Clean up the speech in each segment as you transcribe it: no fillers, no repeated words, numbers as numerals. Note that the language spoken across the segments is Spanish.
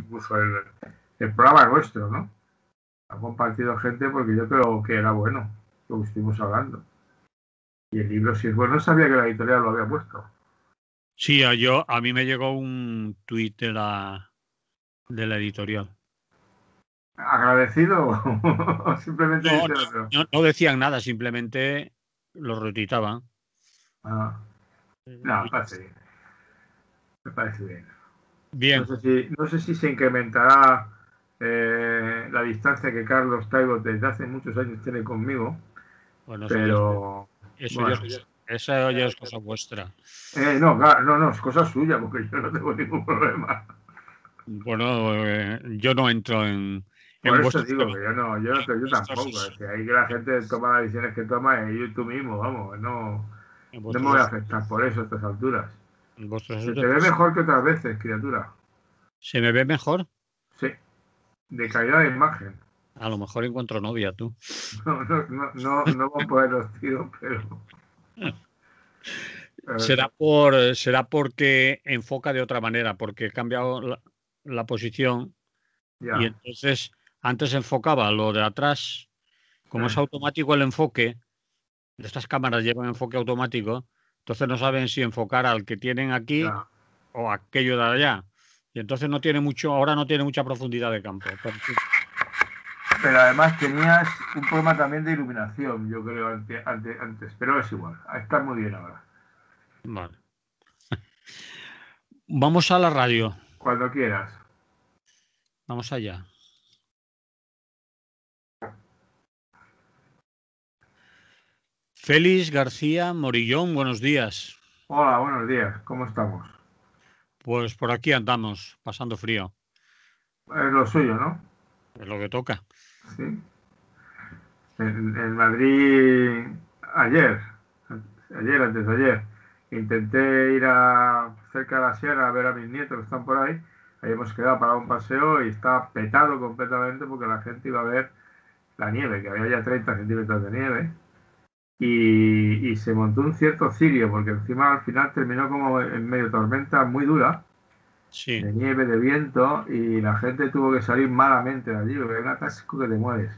incluso el programa nuestro, ¿no? Ha compartido gente porque yo creo que era bueno lo que estuvimos hablando. Y el libro, si es bueno, no sabía que la editorial lo había puesto. Sí, a mí me llegó un tuit de la editorial. ¿Agradecido o simplemente no decían nada, simplemente lo retuitaban. No, me parece bien. Me parece bien. Bien. No sé si se incrementará la distancia que Carlos Taibo desde hace muchos años tiene conmigo, Bueno, pero eso bueno. ya es cosa vuestra. No, es cosa suya, porque yo no tengo ningún problema. Bueno, yo no entro en Por eso vuestros digo temas. Yo tampoco. Ahí que la gente toma las decisiones que toma y tú mismo, vamos, no me voy a afectar por eso a estas alturas. Se te ve mejor que otras veces, criatura. ¿Se me ve mejor? Sí, de calidad de imagen. A lo mejor encuentro novia, tú. No vamos a poner los tiros, pero... Será porque enfoca de otra manera, porque he cambiado la posición y entonces antes enfocaba lo de atrás. Como es automático el enfoque, de estas cámaras llevan enfoque automático, entonces no saben si enfocar al que tienen aquí o aquello de allá. Y entonces ahora no tiene mucha profundidad de campo. Pero además tenías un problema también de iluminación, yo creo, antes. Pero es igual, está muy bien ahora. Vale. Vamos a la radio. Cuando quieras. Vamos allá. Félix García Morillón, buenos días. Hola, buenos días. ¿Cómo estamos? Pues por aquí andamos, pasando frío. Es lo suyo, ¿no? Es lo que toca. Sí. En Madrid, antes de ayer, intenté ir cerca de la sierra a ver a mis nietos que están por ahí. Ahí hemos quedado para un paseo y está petado completamente porque la gente iba a ver la nieve, que había ya 30 centímetros de nieve. Y se montó un cierto cirio, porque encima al final terminó como en medio tormenta muy dura, de nieve, de viento, y la gente tuvo que salir malamente de allí, porque era un atasco que te mueres.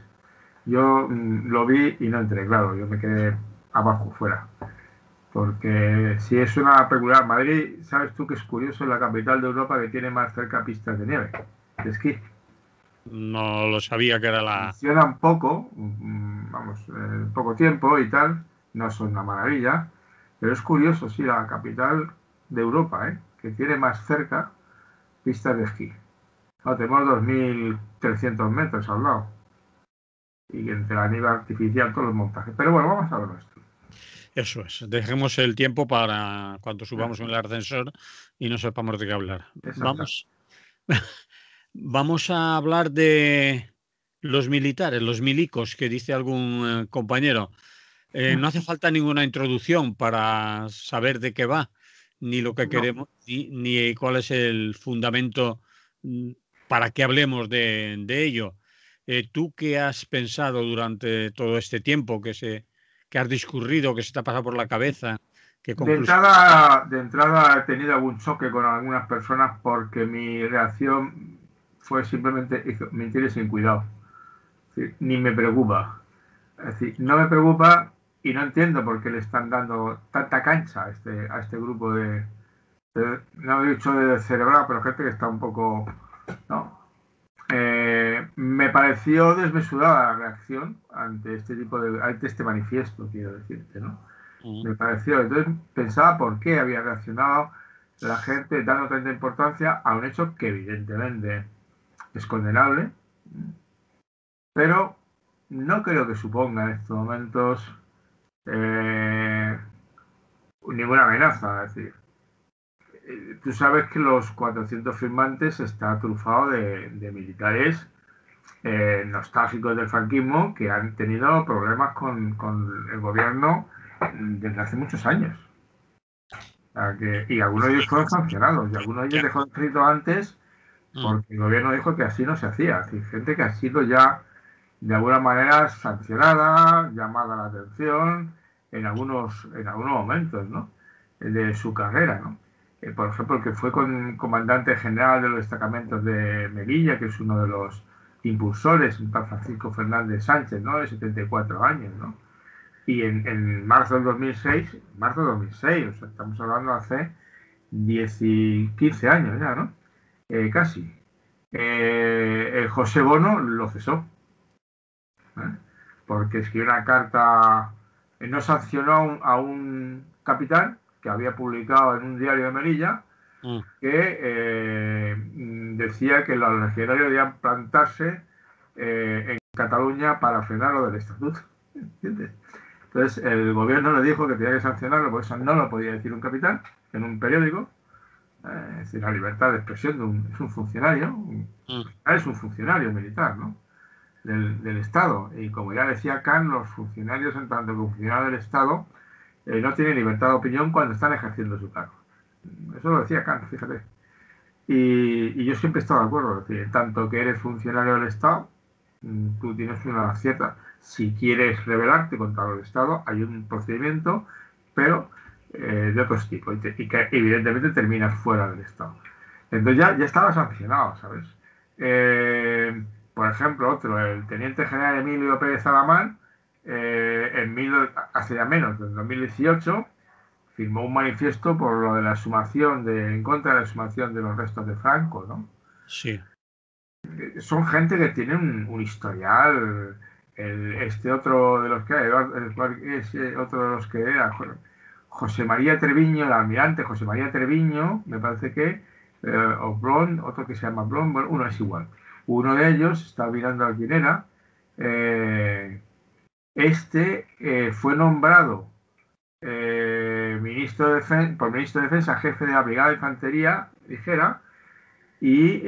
Yo lo vi y no entré, claro, yo me quedé abajo, fuera. Porque si es una peculiar, Madrid, sabes tú que es curioso, es la capital de Europa que tiene más cerca pistas de nieve, de esquí. No lo sabía que era la... Funcionan poco, vamos, poco tiempo y tal, no son una maravilla, pero es curioso, sí, la capital de Europa, que tiene más cerca pistas de esquí. No, tenemos 2.300 metros al lado. Y entre la nieve artificial, todos los montajes. Pero bueno, vamos a lo nuestro. Eso es. Dejemos el tiempo para cuando subamos en el ascensor y no sepamos de qué hablar. Vamos a hablar de los militares, los milicos, que dice algún compañero. No hace falta ninguna introducción para saber de qué va, ni lo que queremos, ni cuál es el fundamento para que hablemos de ello. ¿Tú qué has pensado durante todo este tiempo que has discurrido, que se te ha pasado por la cabeza? De entrada he tenido algún choque con algunas personas porque mi reacción fue simplemente mentir sin cuidado. Es decir, ni me preocupa. Es decir, no me preocupa y no entiendo por qué le están dando tanta cancha a este grupo no he dicho de cerebral, pero gente que está un poco, ¿no? Me pareció desmesurada la reacción ante ante este manifiesto, quiero decirte, ¿no? Me pareció, entonces pensaba por qué había reaccionado la gente dando tanta importancia a un hecho que evidentemente es condenable, pero no creo que suponga en estos momentos ninguna amenaza. Es decir, tú sabes que los 400 firmantes está trufado de militares nostálgicos del franquismo que han tenido problemas con el gobierno desde hace muchos años. Y algunos de ellos fueron sancionados y algunos de ellos dejó escrito antes porque el gobierno dijo que así no se hacía. Es decir, gente que ha sido ya de alguna manera sancionada, llamada la atención en algunos momentos, ¿no? De su carrera, ¿no? por ejemplo, el que fue comandante general de los destacamentos de Melilla, que es uno de los impulsores, un tal Francisco Fernández Sánchez, ¿no? De 74 años, ¿no? Y en marzo del 2006, o sea, estamos hablando hace 10 y 15 años ya, ¿no? Casi. José Bono lo cesó, ¿eh? Porque escribió una carta, no sancionó a un capitán que había publicado en un diario de Melilla que decía que los legionarios debían plantarse en Cataluña para frenar lo del estatuto. ¿Entiendes? Entonces el gobierno le dijo que tenía que sancionarlo, porque eso no lo podía decir un capitán en un periódico. Es decir, la libertad de expresión es un funcionario, es un funcionario militar, ¿no? Del Estado. Y como ya decía Kant, los funcionarios, en tanto que funcionarios del Estado, no tienen libertad de opinión cuando están ejerciendo su cargo. Eso lo decía Kant, fíjate. Y yo siempre he estado de acuerdo. Es decir, tanto que eres funcionario del Estado, tú tienes una cierta... Si quieres rebelarte contra el Estado, hay un procedimiento, pero de otros tipos, y que evidentemente terminas fuera del Estado. Entonces ya estaba sancionado, ¿sabes? Por ejemplo, otro, el teniente general Emilio Pérez Alamán, hace ya menos, en 2018, firmó un manifiesto por lo de la exhumación, en contra de la exhumación de los restos de Franco, ¿no? Sí. Son gente que tiene un historial. Este otro de los que otro de los que era José María Treviño, el almirante José María Treviño, me parece que, o Blon, otro que se llama Blon, bueno, uno es igual. Uno de ellos, estaba mirando a quién era, fue nombrado por ministro de Defensa, jefe de la Brigada de Infantería Ligera, y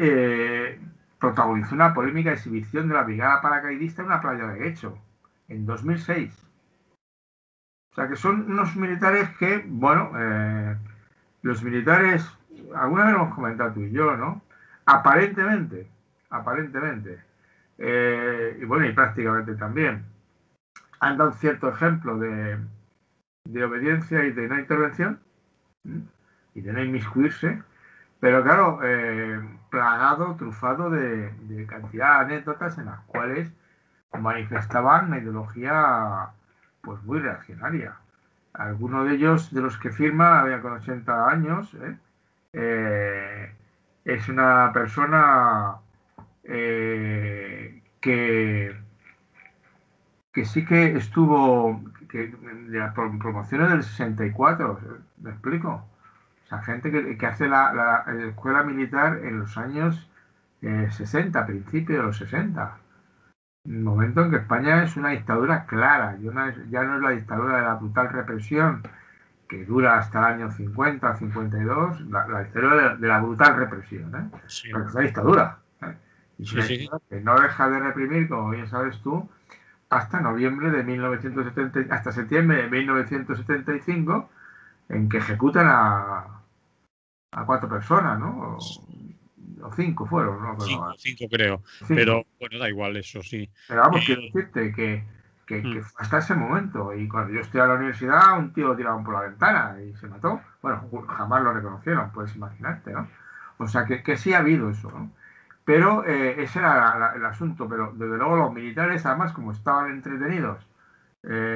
protagonizó una polémica exhibición de la brigada paracaidista en una playa de Guecho, en 2006. O sea que son unos militares que, bueno, los militares, alguna vez lo hemos comentado tú y yo, ¿no? Aparentemente, y bueno, y prácticamente también, han dado cierto ejemplo de obediencia y de no intervención, y de no inmiscuirse, pero claro, plagado, trufado de cantidad de anécdotas en las cuales manifestaban una ideología pues muy reaccionaria. Alguno de ellos, de los que firma, había con 80 años, es una persona que sí que estuvo de las promociones del 64, ¿me explico? O sea, gente que hace la escuela militar en los años 60, principios de los 60. Un momento en que España es una dictadura clara, ya no es la dictadura de la brutal represión que dura hasta el año 50, 52, la dictadura de la brutal represión, ¿eh? Sí. Pero es una dictadura, ¿eh? Y Sí, sí. que no deja de reprimir, como bien sabes tú, hasta noviembre de 1970, hasta septiembre de 1975, en que ejecutan a 4 personas, ¿no? O 5 fueron, ¿no? Pero, Cinco creo. 5. Pero bueno, da igual, eso sí. Pero vamos, quiero decirte que fue hasta ese momento. Y cuando yo estoy a la universidad, un tío lo tiraron por la ventana y se mató. Bueno, jamás lo reconocieron, puedes imaginarte, ¿no? O sea, que sí ha habido eso, ¿no? Pero ese era el asunto. Pero desde luego los militares, además, como estaban entretenidos,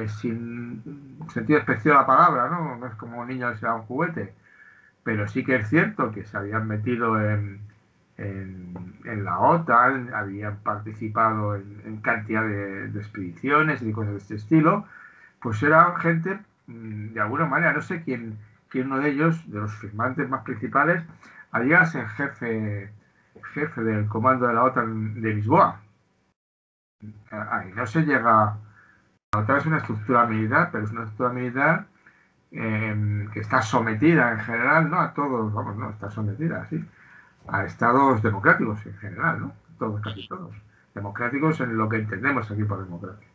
sin sentido especial de la palabra, ¿no? No es como un niño que se da un juguete. Pero sí que es cierto que se habían metido en la OTAN, habían participado en cantidad de expediciones y cosas de este estilo, pues era gente, de alguna manera, no sé quién uno de ellos, de los firmantes más principales, había ser jefe del comando de la OTAN de Lisboa. Ahí no se llega. La OTAN es una estructura militar, pero es una estructura militar que está sometida en general, no a todos, vamos, no, está sometida, sí, a estados democráticos en general, ¿no? Todos, casi todos. Democráticos en lo que entendemos aquí por democracia.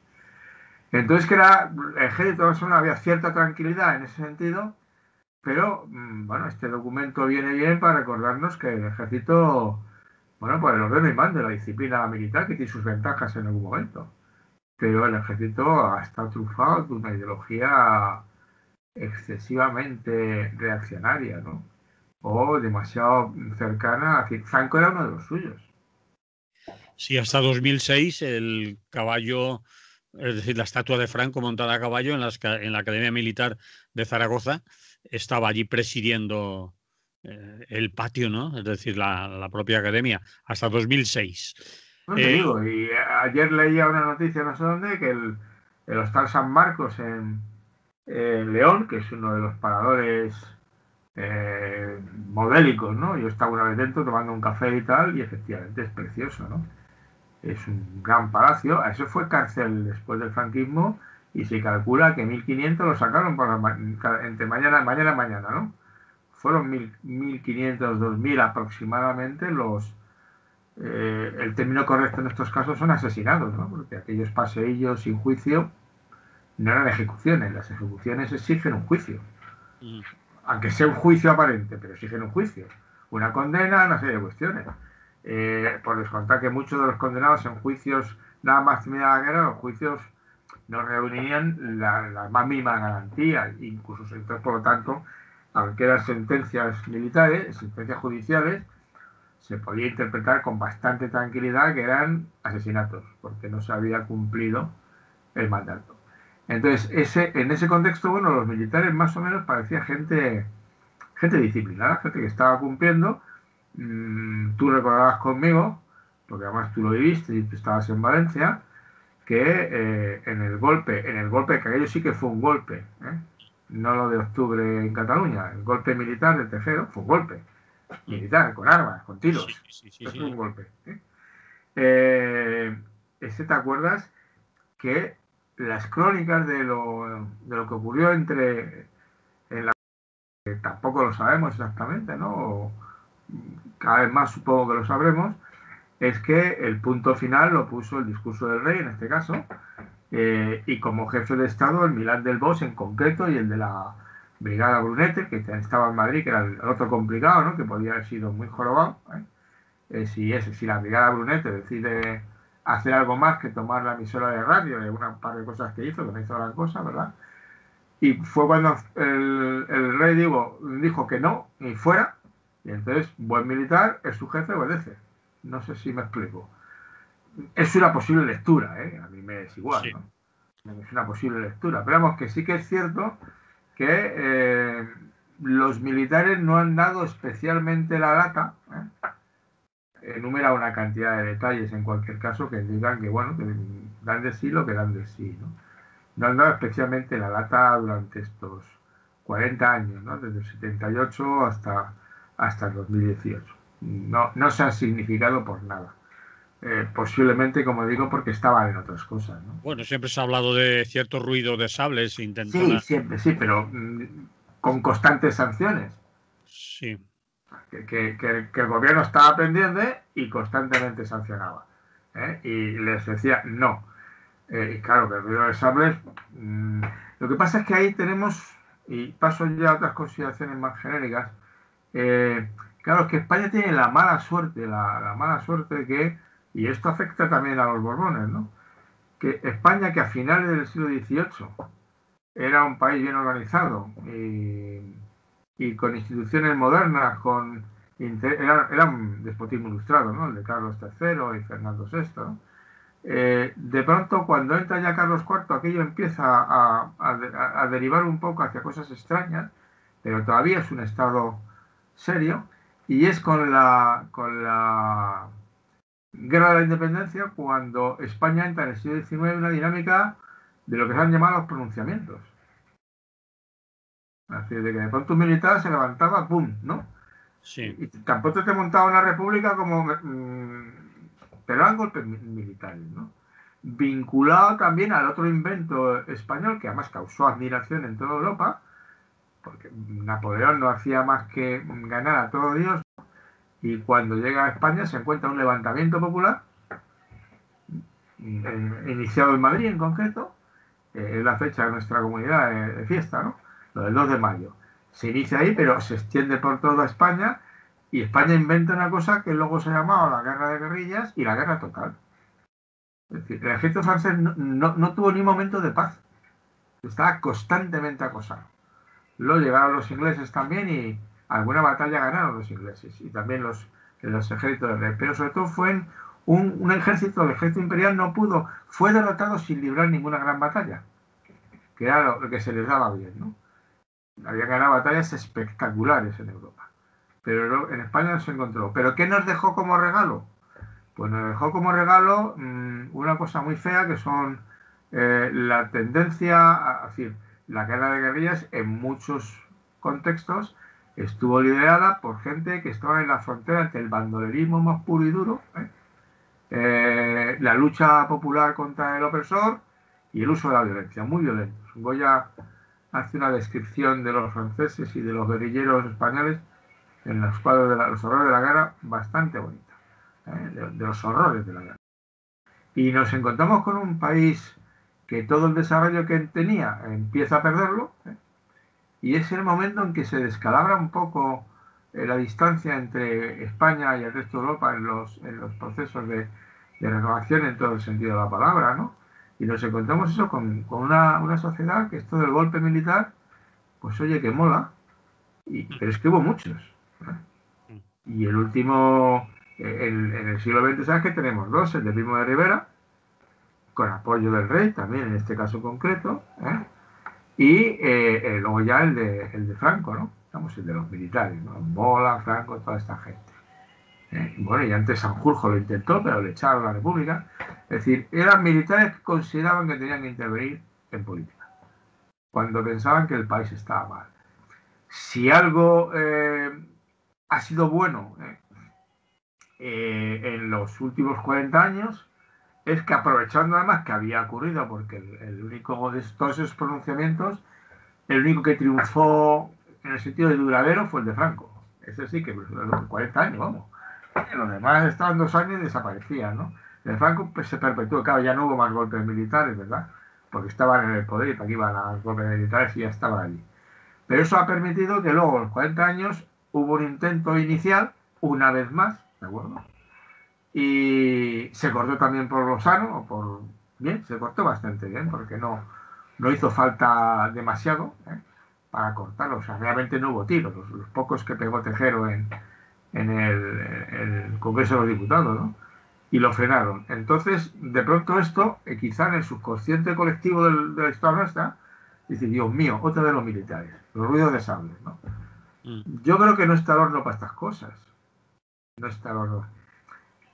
Entonces, que era el ejército de zona, había cierta tranquilidad en ese sentido, pero bueno, este documento viene bien para recordarnos que el ejército, bueno, pues el orden y mando de la disciplina militar, que tiene sus ventajas en algún momento, pero el ejército ha estado trufado de una ideología excesivamente reaccionaria, ¿no? o demasiado cercana. Es decir, Franco era uno de los suyos. Sí, hasta 2006 el caballo, es decir, la estatua de Franco montada a caballo en la Academia Militar de Zaragoza estaba allí presidiendo el patio, ¿no? Es decir, la propia academia, hasta 2006. No te digo, y ayer leía una noticia, no sé dónde, que el Hostal San Marcos en León, que es uno de los paradores modélicos, ¿no? Yo estaba una vez dentro tomando un café y tal, y efectivamente es precioso, ¿no? Es un gran palacio. Eso fue cárcel después del franquismo y se calcula que 1.500 lo sacaron por entre mañana y mañana, ¿no? Fueron 1.500, 2.000 aproximadamente el término correcto en estos casos son asesinados, ¿no? Porque aquellos paseillos sin juicio no eran ejecuciones. Las ejecuciones exigen un juicio. Aunque sea un juicio aparente, pero exigen un juicio. Una condena, una serie de cuestiones. Por descontar que muchos de los condenados en juicios nada más terminada la guerra, los juicios no reunían la más mínima garantía, incluso entonces, por lo tanto, aunque eran sentencias militares, sentencias judiciales, se podía interpretar con bastante tranquilidad que eran asesinatos, porque no se había cumplido el mandato. Entonces, en ese contexto, bueno, los militares más o menos parecía gente disciplinada, gente que estaba cumpliendo. Tú recordarás conmigo, porque además tú lo viviste y tú estabas en Valencia, que en el golpe, que aquello sí que fue un golpe, no lo de octubre en Cataluña, el golpe militar de Tejero fue un golpe militar, con armas, con Sí, tiros, sí, sí, eso fue un sí. golpe. Ese te acuerdas que las crónicas de lo que ocurrió en la que tampoco lo sabemos exactamente, ¿no? Cada vez más supongo que lo sabremos, es que el punto final lo puso el discurso del rey, en este caso, y como jefe de Estado, el Milán del Bosch en concreto y el de la Brigada Brunete, que estaba en Madrid, que era el otro complicado, ¿no? Que podía haber sido muy jorobado. Si la Brigada Brunete decide hacer algo más que tomar la emisora de radio, una par de cosas que hizo, que no hizo gran cosa, ¿verdad? Y fue cuando el rey dijo que no, ni fuera, y entonces, buen militar, es su jefe, obedece. No sé si me explico. Es una posible lectura, ¿eh? A mí me es igual, Sí. ¿no? Es una posible lectura. Pero vamos, que sí que es cierto que los militares no han dado especialmente la lata, enumera una cantidad de detalles en cualquier caso que digan que, bueno, que dan de sí lo que dan de sí, ¿no? No han dado especialmente la lata durante estos 40 años, ¿no? Desde el 78 hasta el 2018. No se han significado por nada. Posiblemente, como digo, porque estaban en otras cosas, ¿no? Bueno, siempre se ha hablado de cierto ruido de sables, Sí, intentona. siempre, sí, pero con constantes sanciones. Sí. Que el gobierno estaba pendiente y constantemente sancionaba. Y les decía no. Y claro, que el ruido de sables. Lo que pasa es que ahí tenemos, y paso ya a otras consideraciones más genéricas. Claro, es que España tiene la mala suerte, la mala suerte de que, y esto afecta también a los Borbones, ¿no? Que España, que a finales del siglo XVIII era un país bien organizado y con instituciones modernas, era un despotismo ilustrado, ¿no? El de Carlos III y Fernando VI, ¿no? De pronto, cuando entra ya Carlos IV, aquello empieza a derivar un poco hacia cosas extrañas, pero todavía es un estado serio, y es con la Guerra de la Independencia cuando España entra en el siglo XIX en una dinámica de lo que se han llamado los pronunciamientos. Es decir, de que de pronto un militar se levantaba, ¡pum!, ¿no? Sí. Y tampoco te montaba una república como... pero eran golpes militares, ¿no? Vinculado también al otro invento español, que además causó admiración en toda Europa, porque Napoleón no hacía más que ganar a todo Dios, y cuando llega a España se encuentra un levantamiento popular, iniciado en Madrid en concreto, es la fecha de nuestra comunidad de fiesta, ¿no? Lo del 2 de mayo. Se inicia ahí, pero se extiende por toda España y España inventa una cosa que luego se ha llamado la guerra de guerrillas y la guerra total. Es decir, el ejército francés no tuvo ni un momento de paz. Estaba constantemente acosado. Luego llegaron los ingleses también alguna batalla ganaron los ingleses y también los ejércitos del rey, pero sobre todo fue un ejército, el ejército imperial no pudo, fue derrotado sin librar ninguna gran batalla, que era lo que se les daba bien, ¿no? Habían ganado batallas espectaculares en Europa, pero en España no se encontró. ¿Pero qué nos dejó como regalo? Pues nos dejó como regalo una cosa muy fea que son la tendencia, decir, la guerra de guerrillas en muchos contextos estuvo liderada por gente que estaba en la frontera entre el bandolerismo más puro y duro, la lucha popular contra el opresor y el uso de la violencia, muy violentos. Goya hace una descripción de los franceses y de los guerrilleros españoles en los cuadros de los horrores de la guerra bastante bonita, de los horrores de la guerra. Y nos encontramos con un país que todo el desarrollo que tenía empieza a perderlo, y es el momento en que se descalabra un poco la distancia entre España y el resto de Europa en los procesos de renovación en todo el sentido de la palabra, ¿no? Y nos encontramos eso con una sociedad que esto del golpe militar, pues oye, que mola, pero es que hubo muchos, ¿eh? Y el último, en el siglo XX, ¿sabes que tenemos dos? El de Primo de Rivera, con apoyo del rey, también en este caso concreto, y luego ya el de Franco, ¿no? Vamos, el de los militares, ¿no? Mola, Franco, toda esta gente. Bueno, y antes Sanjurjo lo intentó, pero le echaron a la República. Es decir, eran militares que consideraban que tenían que intervenir en política, cuando pensaban que el país estaba mal. Si algo ha sido bueno en los últimos 40 años, es que aprovechando además que había ocurrido, porque el único de todos esos pronunciamientos, el único que triunfó en el sentido de duradero fue el de Franco. Ese sí que 40 años, vamos. Los demás estaban 2 años y desaparecían, ¿no? El de Franco pues, se perpetuó, claro, ya no hubo más golpes militares, ¿verdad? Porque estaban en el poder y para qué iban a los golpes militares y ya estaban allí. Pero eso ha permitido que luego, a los 40 años, hubo un intento inicial, una vez más, ¿de acuerdo? Y se cortó también por lo sano, o por bien, se cortó bastante bien, porque no hizo falta demasiado para cortarlo. O sea, realmente no hubo tiros, los pocos que pegó Tejero en el Congreso de los Diputados, ¿no? Y lo frenaron. Entonces, de pronto esto, quizá en el subconsciente colectivo de la historia nuestra, dice, Dios mío, otra de los militares, los ruidos de sables, ¿no? Yo creo que no está el horno para estas cosas. No está el horno.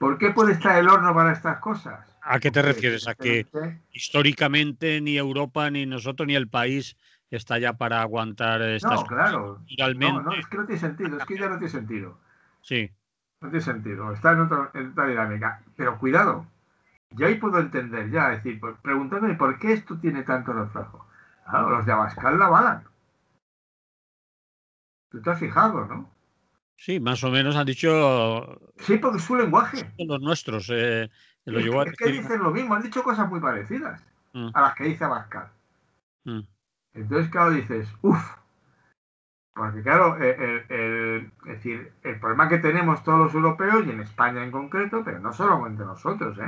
¿Por qué puede estar el horno para estas cosas? ¿A qué te refieres? ¿A que históricamente ni Europa, ni nosotros, ni el país está ya para aguantar estas cosas? No, claro. Realmente... No, es que no tiene sentido, es que ya no tiene sentido. Sí. No tiene sentido, está en otra dinámica. Pero cuidado, yo ahí puedo entender ya, es decir, preguntándome por qué esto tiene tanto reflejo. Claro, los de Abascal la avalan. Tú te has fijado, ¿no? Sí, más o menos han dicho... Sí, porque es su lenguaje. Los nuestros. Es que dicen lo mismo, han dicho cosas muy parecidas a las que dice Abascal. Entonces, claro, dices, uff. Porque, claro, es decir, el problema que tenemos todos los europeos, y en España en concreto, pero no solamente nosotros,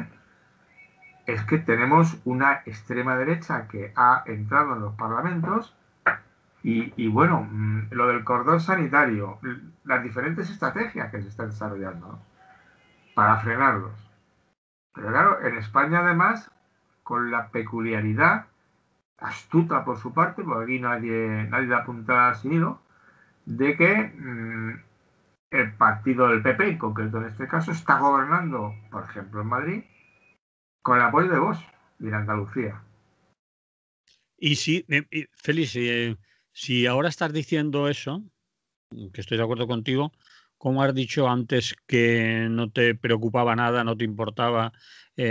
es que tenemos una extrema derecha que ha entrado en los parlamentos. Y bueno, lo del cordón sanitario, las diferentes estrategias que se están desarrollando, ¿no? Para frenarlos. Pero claro, en España además, con la peculiaridad, astuta por su parte, porque aquí nadie da puntada sin hilo, de que el partido del PP, en concreto en este caso, está gobernando, por ejemplo, en Madrid, con el apoyo de Vox y en Andalucía. Y sí, Félix, si ahora estás diciendo eso, que estoy de acuerdo contigo, como has dicho antes que no te preocupaba nada, no te importaba, ¿no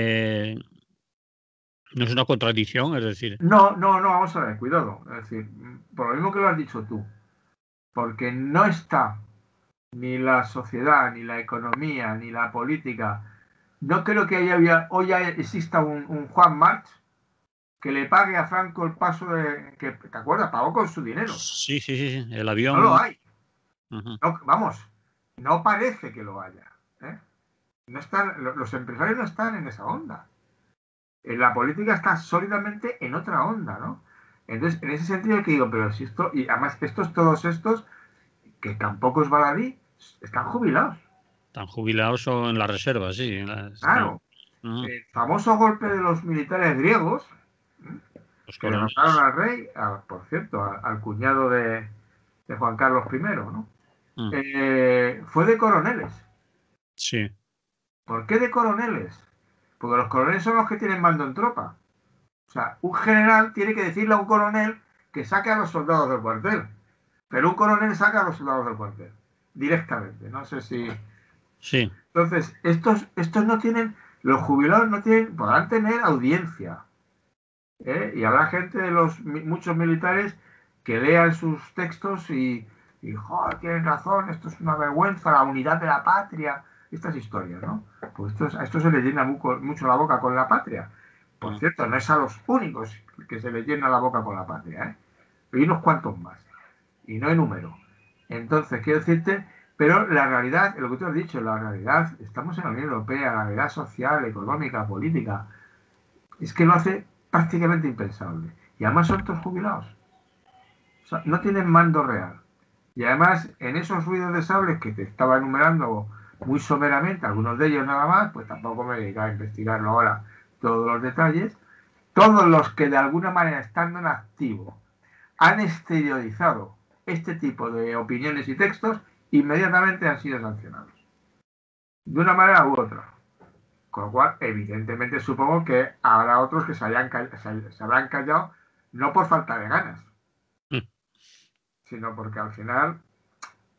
es una contradicción? Es decir... No, vamos a ver, cuidado. Es decir, por lo mismo que lo has dicho tú, porque no está ni la sociedad, ni la economía, ni la política. No creo que hoy ya exista un Juan March que le pague a Franco el paso de... que, ¿te acuerdas? Pagó con su dinero. Sí, el avión... No lo hay. No, vamos, no parece que lo haya. No están, los empresarios no están en esa onda. La política está sólidamente en otra onda, ¿no? Entonces, en ese sentido que digo, pero si esto... Y además todos estos que tampoco es baladí, están jubilados. Están jubilados o en la reserva, sí. Claro, el famoso golpe de los militares griegos, Los que derrotaron coroneles. al rey, por cierto, al cuñado de Juan Carlos I, ¿no? Fue de coroneles. Sí. ¿Por qué de coroneles? Porque los coroneles son los que tienen mando en tropa. O sea, un general tiene que decirle a un coronel que saque a los soldados del cuartel. Pero un coronel saca a los soldados del cuartel. Directamente. No sé si... Sí. Entonces, estos no tienen... Los jubilados no tienen... Podrán tener audiencia. Y habrá gente de muchos militares que lean sus textos y joder, tienen razón, esto es una vergüenza, la unidad de la patria, estas historias, ¿no? Pues a esto se le llena mucho la boca con la patria. Por cierto, no es a los únicos que se les llena la boca con la patria, ¿eh? Hay unos cuantos más, y no en número. Entonces, quiero decirte, pero la realidad, lo que tú has dicho, la realidad, estamos en la Unión Europea, la realidad social, económica, política, es que lo hace prácticamente impensable. Y además son todos jubilados. O sea, no tienen mando real. Y además, en esos ruidos de sables que te estaba enumerando muy someramente, algunos de ellos nada más, pues tampoco me dedico a investigarlo ahora todos los detalles, todos los que de alguna manera estando en activo han exteriorizado este tipo de opiniones y textos, inmediatamente han sido sancionados. De una manera u otra. Con lo cual, evidentemente, supongo que habrá otros que se habrán callado no por falta de ganas, sino porque al final,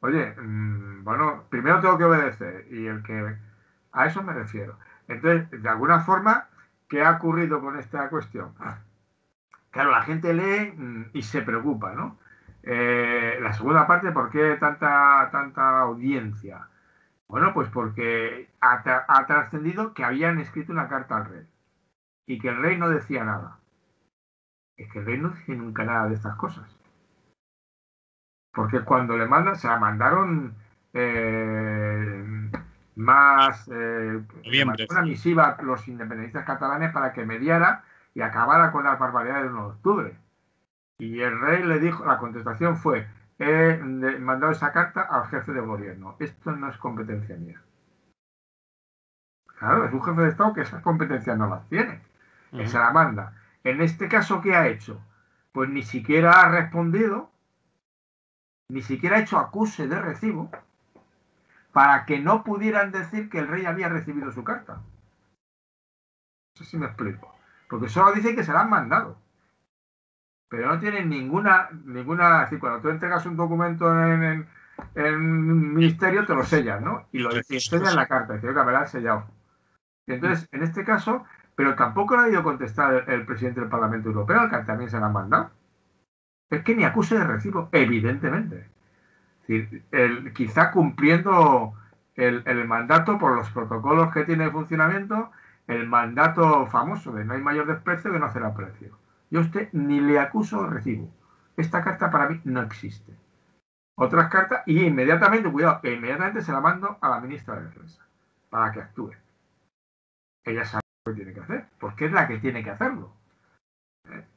oye, bueno, primero tengo que obedecer y a eso me refiero. Entonces, de alguna forma, ¿qué ha ocurrido con esta cuestión? Claro, la gente lee y se preocupa, ¿no? La segunda parte, ¿por qué tanta audiencia? Bueno, pues porque ha trascendido que habían escrito una carta al rey y que el rey no decía nada. Es que el rey no dice nunca nada de estas cosas. Porque cuando le mandan, se la mandaron le mandó una misiva a los independentistas catalanes para que mediara y acabara con las barbaridades del 1 de octubre. Y el rey le dijo, la contestación fue, he mandado esa carta al jefe de gobierno. Esto no es competencia mía. Claro, es un jefe de Estado que esas competencias no las tiene. Que se la manda. En este caso, ¿qué ha hecho? Pues ni siquiera ha respondido, ni siquiera ha hecho acuse de recibo, para que no pudieran decir que el rey había recibido su carta. No sé si me explico. Porque solo dicen que se la han mandado. Pero no tienen ninguna... Es decir, cuando tú entregas un documento en un ministerio, te lo sellan, ¿no? Y lo sellan la carta. Dice, oiga, me la han sellado. Y entonces, en este caso, pero tampoco le ha ido a contestar el presidente del Parlamento Europeo, al que también se la han mandado. Es que ni acuse de recibo, evidentemente. Es decir, quizá cumpliendo el mandato por los protocolos que tiene de funcionamiento, el mandato famoso de no hay mayor desprecio que no hacer aprecio. Yo a usted ni le acuso de recibo. Esta carta para mí no existe. Otras cartas, y inmediatamente, cuidado, inmediatamente se la mando a la ministra de Defensa para que actúe. Ella sabe lo que tiene que hacer, porque es la que tiene que hacerlo.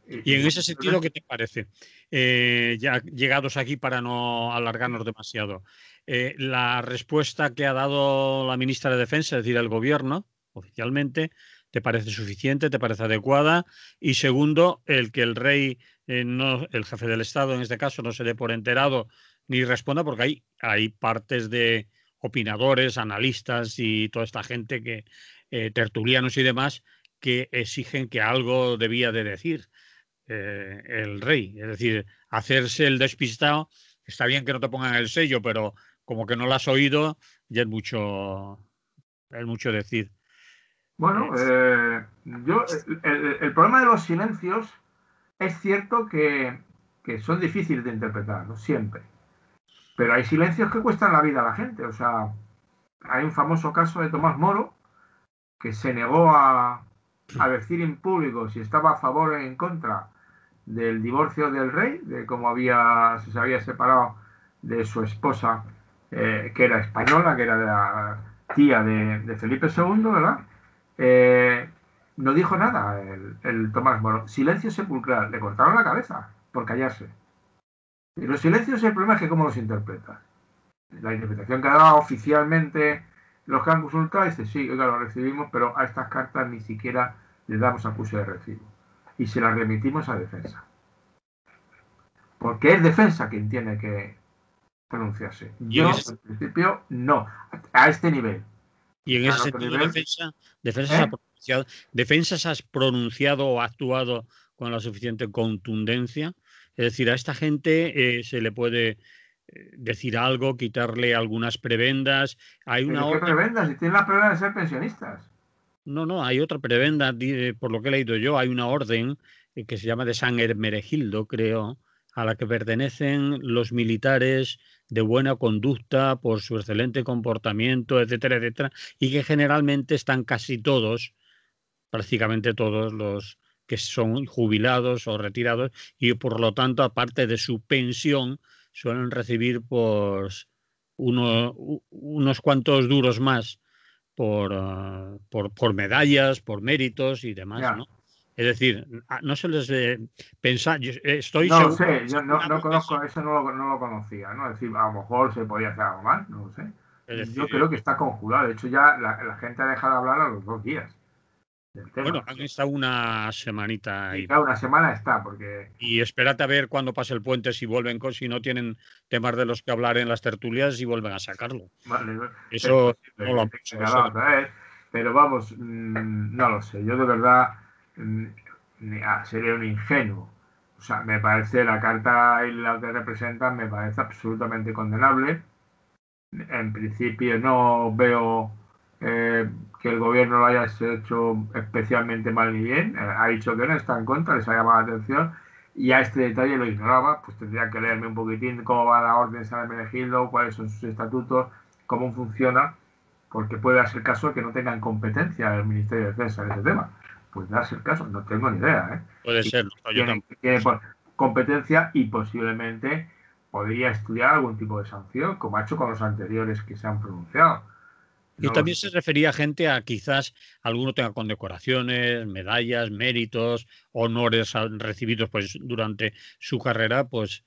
Y en ese sentido, ¿qué te parece? Ya llegados aquí para no alargarnos demasiado, la respuesta que ha dado la ministra de Defensa, es decir, el gobierno, oficialmente, ¿te parece suficiente? ¿Te parece adecuada? Y segundo, el que el rey, el jefe del Estado en este caso, no se dé por enterado ni responda, porque hay partes de opinadores, analistas y toda esta gente que tertulianos y demás que exigen que algo debía de decir el rey. Es decir, hacerse el despistado, está bien que no te pongan el sello, pero como que no lo has oído, ya es mucho decir. Bueno, el problema de los silencios es cierto que son difíciles de interpretar, ¿no? Siempre. Pero hay silencios que cuestan la vida a la gente. O sea, hay un famoso caso de Tomás Moro que se negó a decir en público si estaba a favor o en contra del divorcio del rey, de cómo se había separado de su esposa, que era española, que era de la tía de Felipe II, ¿verdad? No dijo nada el Tomás Moro. Silencio sepulcral. Le cortaron la cabeza por callarse. Y los silencios, el problema es que cómo los interpretas. La interpretación que ha dado oficialmente los que han consultado dice, sí, oiga, lo recibimos, pero a estas cartas ni siquiera le damos acuse de recibo. Y se las remitimos a defensa. Porque es defensa quien tiene que pronunciarse. Yo, en principio, no. A este nivel. Y en ese sentido, defensas has pronunciado o actuado con la suficiente contundencia. Es decir, a esta gente se le puede decir algo, quitarle algunas prebendas. Hay una ¿Pero qué prebendas? Si tienen la prebenda de ser pensionistas. No, hay otra prebenda, por lo que he leído yo, hay una orden que se llama de San Hermenegildo, creo, a la que pertenecen los militares de buena conducta por su excelente comportamiento, etcétera, etcétera, y que generalmente están casi todos, prácticamente todos los que son jubilados o retirados, y por lo tanto, aparte de su pensión, suelen recibir pues, unos cuantos duros más por medallas, por méritos y demás, ¿no? Es decir, no se les pensar, estoy no seguro. Sé, yo no conozco eso, no lo conocía, ¿no? Es decir, a lo mejor se podía hacer algo más, no lo sé. Yo creo que está conjurado. De hecho, ya la gente ha dejado de hablar a los 2 días del tema. Bueno, han estado una semanita ahí. Y claro, una semana está, porque... Y espérate a ver cuando pase el puente si vuelven, si no tienen temas de los que hablar en las tertulias y vuelven a sacarlo. Vale, eso no lo pero vamos, no lo sé. Yo de verdad sería un ingenuo. O sea, me parece la carta y la que representan me parece absolutamente condenable. En principio no veo que el gobierno lo haya hecho especialmente mal ni bien. Ha dicho que no está en contra, les ha llamado la atención y a este detalle lo ignoraba. Pues tendría que leerme un poquitín cómo va la orden de San Hermenegildo, cuáles son sus estatutos, cómo funciona, porque puede darse el caso de que no tengan competencia el Ministerio de Defensa en ese tema. Puede darse el caso, no tengo ni idea. Puede ser. Tiene competencia y posiblemente podría estudiar algún tipo de sanción, como ha hecho con los anteriores que se han pronunciado. Y también se refería a gente a quizás alguno tenga condecoraciones, medallas, méritos, honores recibidos pues durante su carrera, pues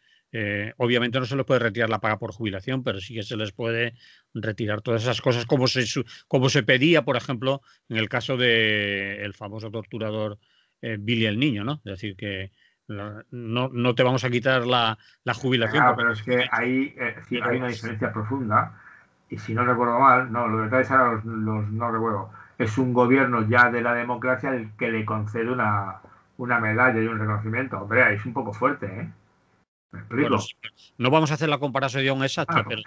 obviamente no se les puede retirar la paga por jubilación, pero sí que se les puede retirar todas esas cosas como se pedía, por ejemplo, en el caso del famoso torturador Billy el Niño, ¿no? Es decir, que no te vamos a quitar la jubilación. Claro, pero es que hay una diferencia profunda. Y si no recuerdo mal, no, los detalles ahora los no recuerdo. Es un gobierno ya de la democracia el que le concede una medalla y un reconocimiento. Hombre, es un poco fuerte, ¿eh? ¿Me explico? Bueno, no vamos a hacer la comparación exacta, pero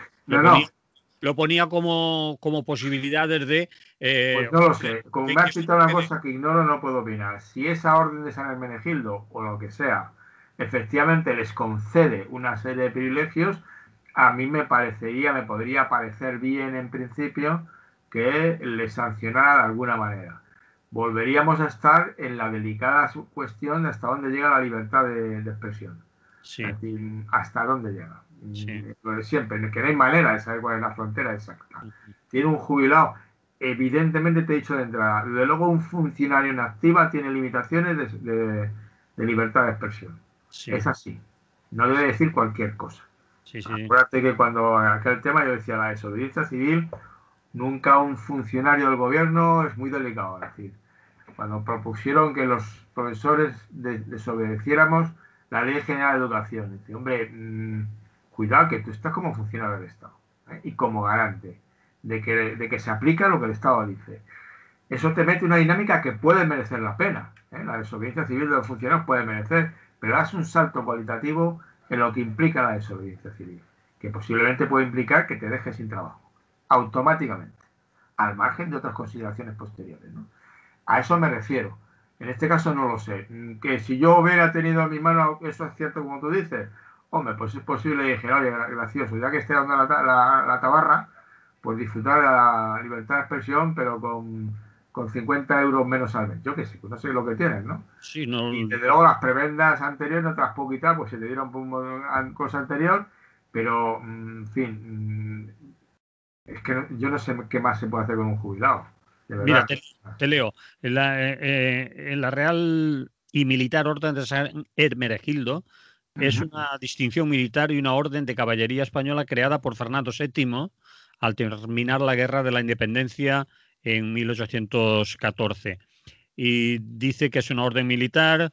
lo ponía como posibilidades de... pues no lo sé. Como me has citado una cosa que ignoro, no puedo opinar. Si esa orden de San Hermenegildo, o lo que sea, efectivamente les concede una serie de privilegios, a mí me podría parecer bien en principio que le sancionara de alguna manera. Volveríamos a estar en la delicada cuestión de hasta dónde llega la libertad de expresión. Sí. Es decir, hasta dónde llega. Sí. Lo de siempre, que no hay manera de saber cuál es la frontera exacta. Tiene un jubilado, evidentemente te he dicho de entrada, desde luego un funcionario en activa tiene limitaciones de libertad de expresión. Sí. Es así. No debe decir cualquier cosa. Sí. Acuérdate que cuando en aquel tema yo decía la desobediencia civil, nunca un funcionario del gobierno es muy delicado. Es decir, cuando propusieron que los profesores desobedeciéramos la Ley General de Educación, dice, hombre, cuidado que tú estás como funcionario del Estado y como garante de que se aplica lo que el Estado dice. Eso te mete una dinámica que puede merecer la pena. La desobediencia civil de los funcionarios puede merecer, pero das un salto cualitativo en lo que implica la desobediencia civil, que posiblemente puede implicar que te dejes sin trabajo, automáticamente, al margen de otras consideraciones posteriores, ¿no? A eso me refiero. En este caso no lo sé. Que si yo hubiera tenido en mi mano, eso es cierto como tú dices, hombre, pues es posible, y dije, oye, gracioso, ya que esté dando la tabarra, pues disfrutar de la libertad de expresión, pero con 50 euros menos al mes. Yo qué sé, pues no sé lo que tienes, ¿no? Sí, no. Y desde luego las prebendas anteriores no te las puedo quitar, pues se te dieron por una cosa anterior, pero, en fin, es que yo no sé qué más se puede hacer con un jubilado. Mira, te leo. En la Real y Militar Orden de San Hermenegildo es una distinción militar y una orden de caballería española creada por Fernando VII al terminar la Guerra de la Independencia en 1814. Y dice que es una orden militar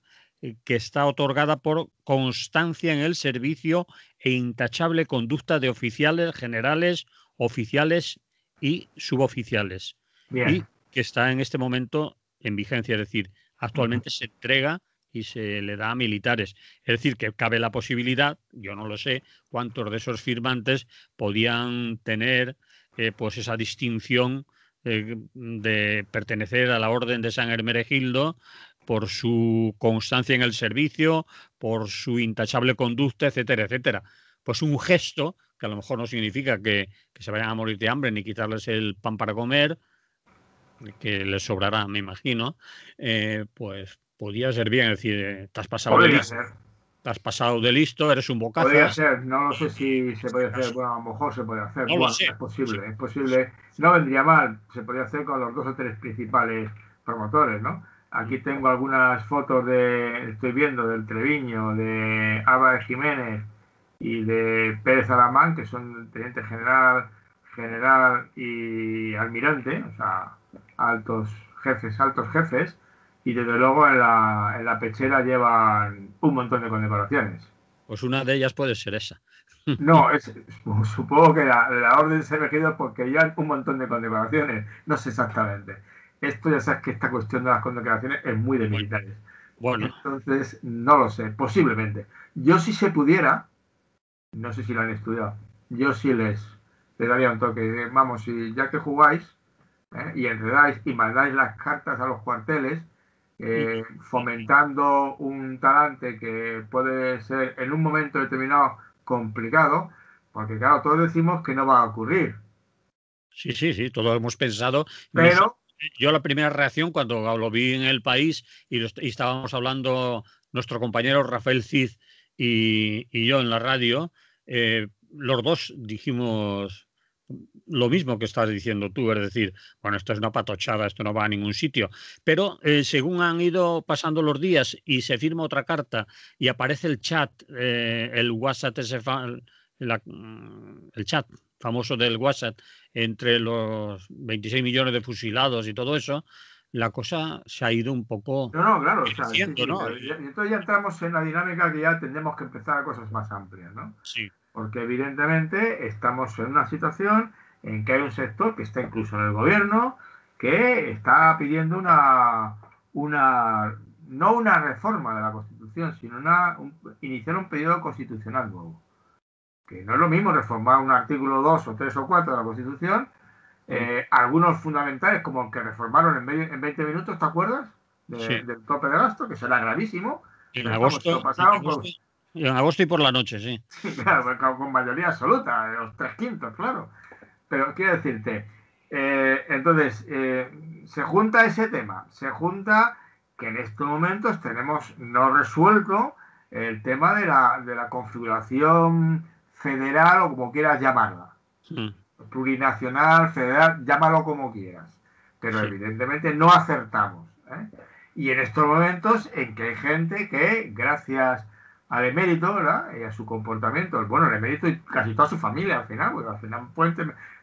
que está otorgada por constancia en el servicio e intachable conducta de oficiales, generales, oficiales y suboficiales. Bien. Y que está en este momento en vigencia, es decir, actualmente se entrega y se le da a militares. Es decir, que cabe la posibilidad, yo no lo sé, cuántos de esos firmantes podían tener pues esa distinción de pertenecer a la Orden de San Hermenegildo por su constancia en el servicio, por su intachable conducta, etcétera, etcétera. Pues un gesto que a lo mejor no significa que se vayan a morir de hambre ni quitarles el pan para comer, que les sobrará, me imagino, pues podía ser bien, es decir, te has pasado de listo. Te has pasado de listo, eres un bocazas. Podría ser, no lo sé si se puede hacer, bueno, a lo mejor se puede hacer, No bueno, lo sé. es posible, no vendría mal, se podría hacer con los 2 o 3 principales promotores, ¿no? Aquí tengo algunas fotos estoy viendo del Treviño, de Álvarez Jiménez y de Pérez Alamán, que son teniente general, general y almirante, o sea, altos jefes, y desde luego en la pechera llevan un montón de condecoraciones. Pues una de ellas puede ser esa. No, supongo que la orden se ha elegido porque ya hay un montón de condecoraciones. No sé exactamente. Esto ya sabes que esta cuestión de las condecoraciones es muy de militares. Bueno. Entonces, no lo sé, posiblemente. Yo si se pudiera, no sé si lo han estudiado, yo sí les daría un toque. Vamos, si ya que jugáis y enredáis y mandáis las cartas a los cuarteles, fomentando un talante que puede ser en un momento determinado complicado, porque claro, todos decimos que no va a ocurrir. Sí, todos hemos pensado. Pero yo la primera reacción cuando lo vi en El País y estábamos hablando nuestro compañero Rafael Cid y yo en la radio, los dos dijimos lo mismo que estás diciendo tú, es decir, bueno, esto es una patochada, esto no va a ningún sitio. Pero según han ido pasando los días y se firma otra carta y aparece el chat, el WhatsApp, el chat famoso del WhatsApp entre los 26 millones de fusilados y todo eso, la cosa se ha ido un poco no, claro, o sea, creciendo, ¿no? Entonces ya entramos en la dinámica que ya tendremos que empezar a cosas más amplias, ¿no? Sí. Porque evidentemente estamos en una situación en que hay un sector que está incluso en el gobierno que está pidiendo no una reforma de la Constitución, sino iniciar un periodo constitucional nuevo. Que no es lo mismo reformar un artículo 2 o 3 o 4 de la Constitución, algunos fundamentales como el que reformaron en 20 minutos, ¿te acuerdas? Del tope de gasto, que será gravísimo. En agosto, en agosto y por la noche, sí. Sí, claro, con mayoría absoluta, los 3/5, claro. Pero quiero decirte, entonces, se junta ese tema, se junta que en estos momentos tenemos no resuelto el tema de la configuración federal o como quieras llamarla. Plurinacional, federal, llámalo como quieras. Pero evidentemente no acertamos. Y en estos momentos en que hay gente que, gracias al emérito, ¿verdad? Y a su comportamiento, bueno, el emérito y casi toda su familia al final, porque al final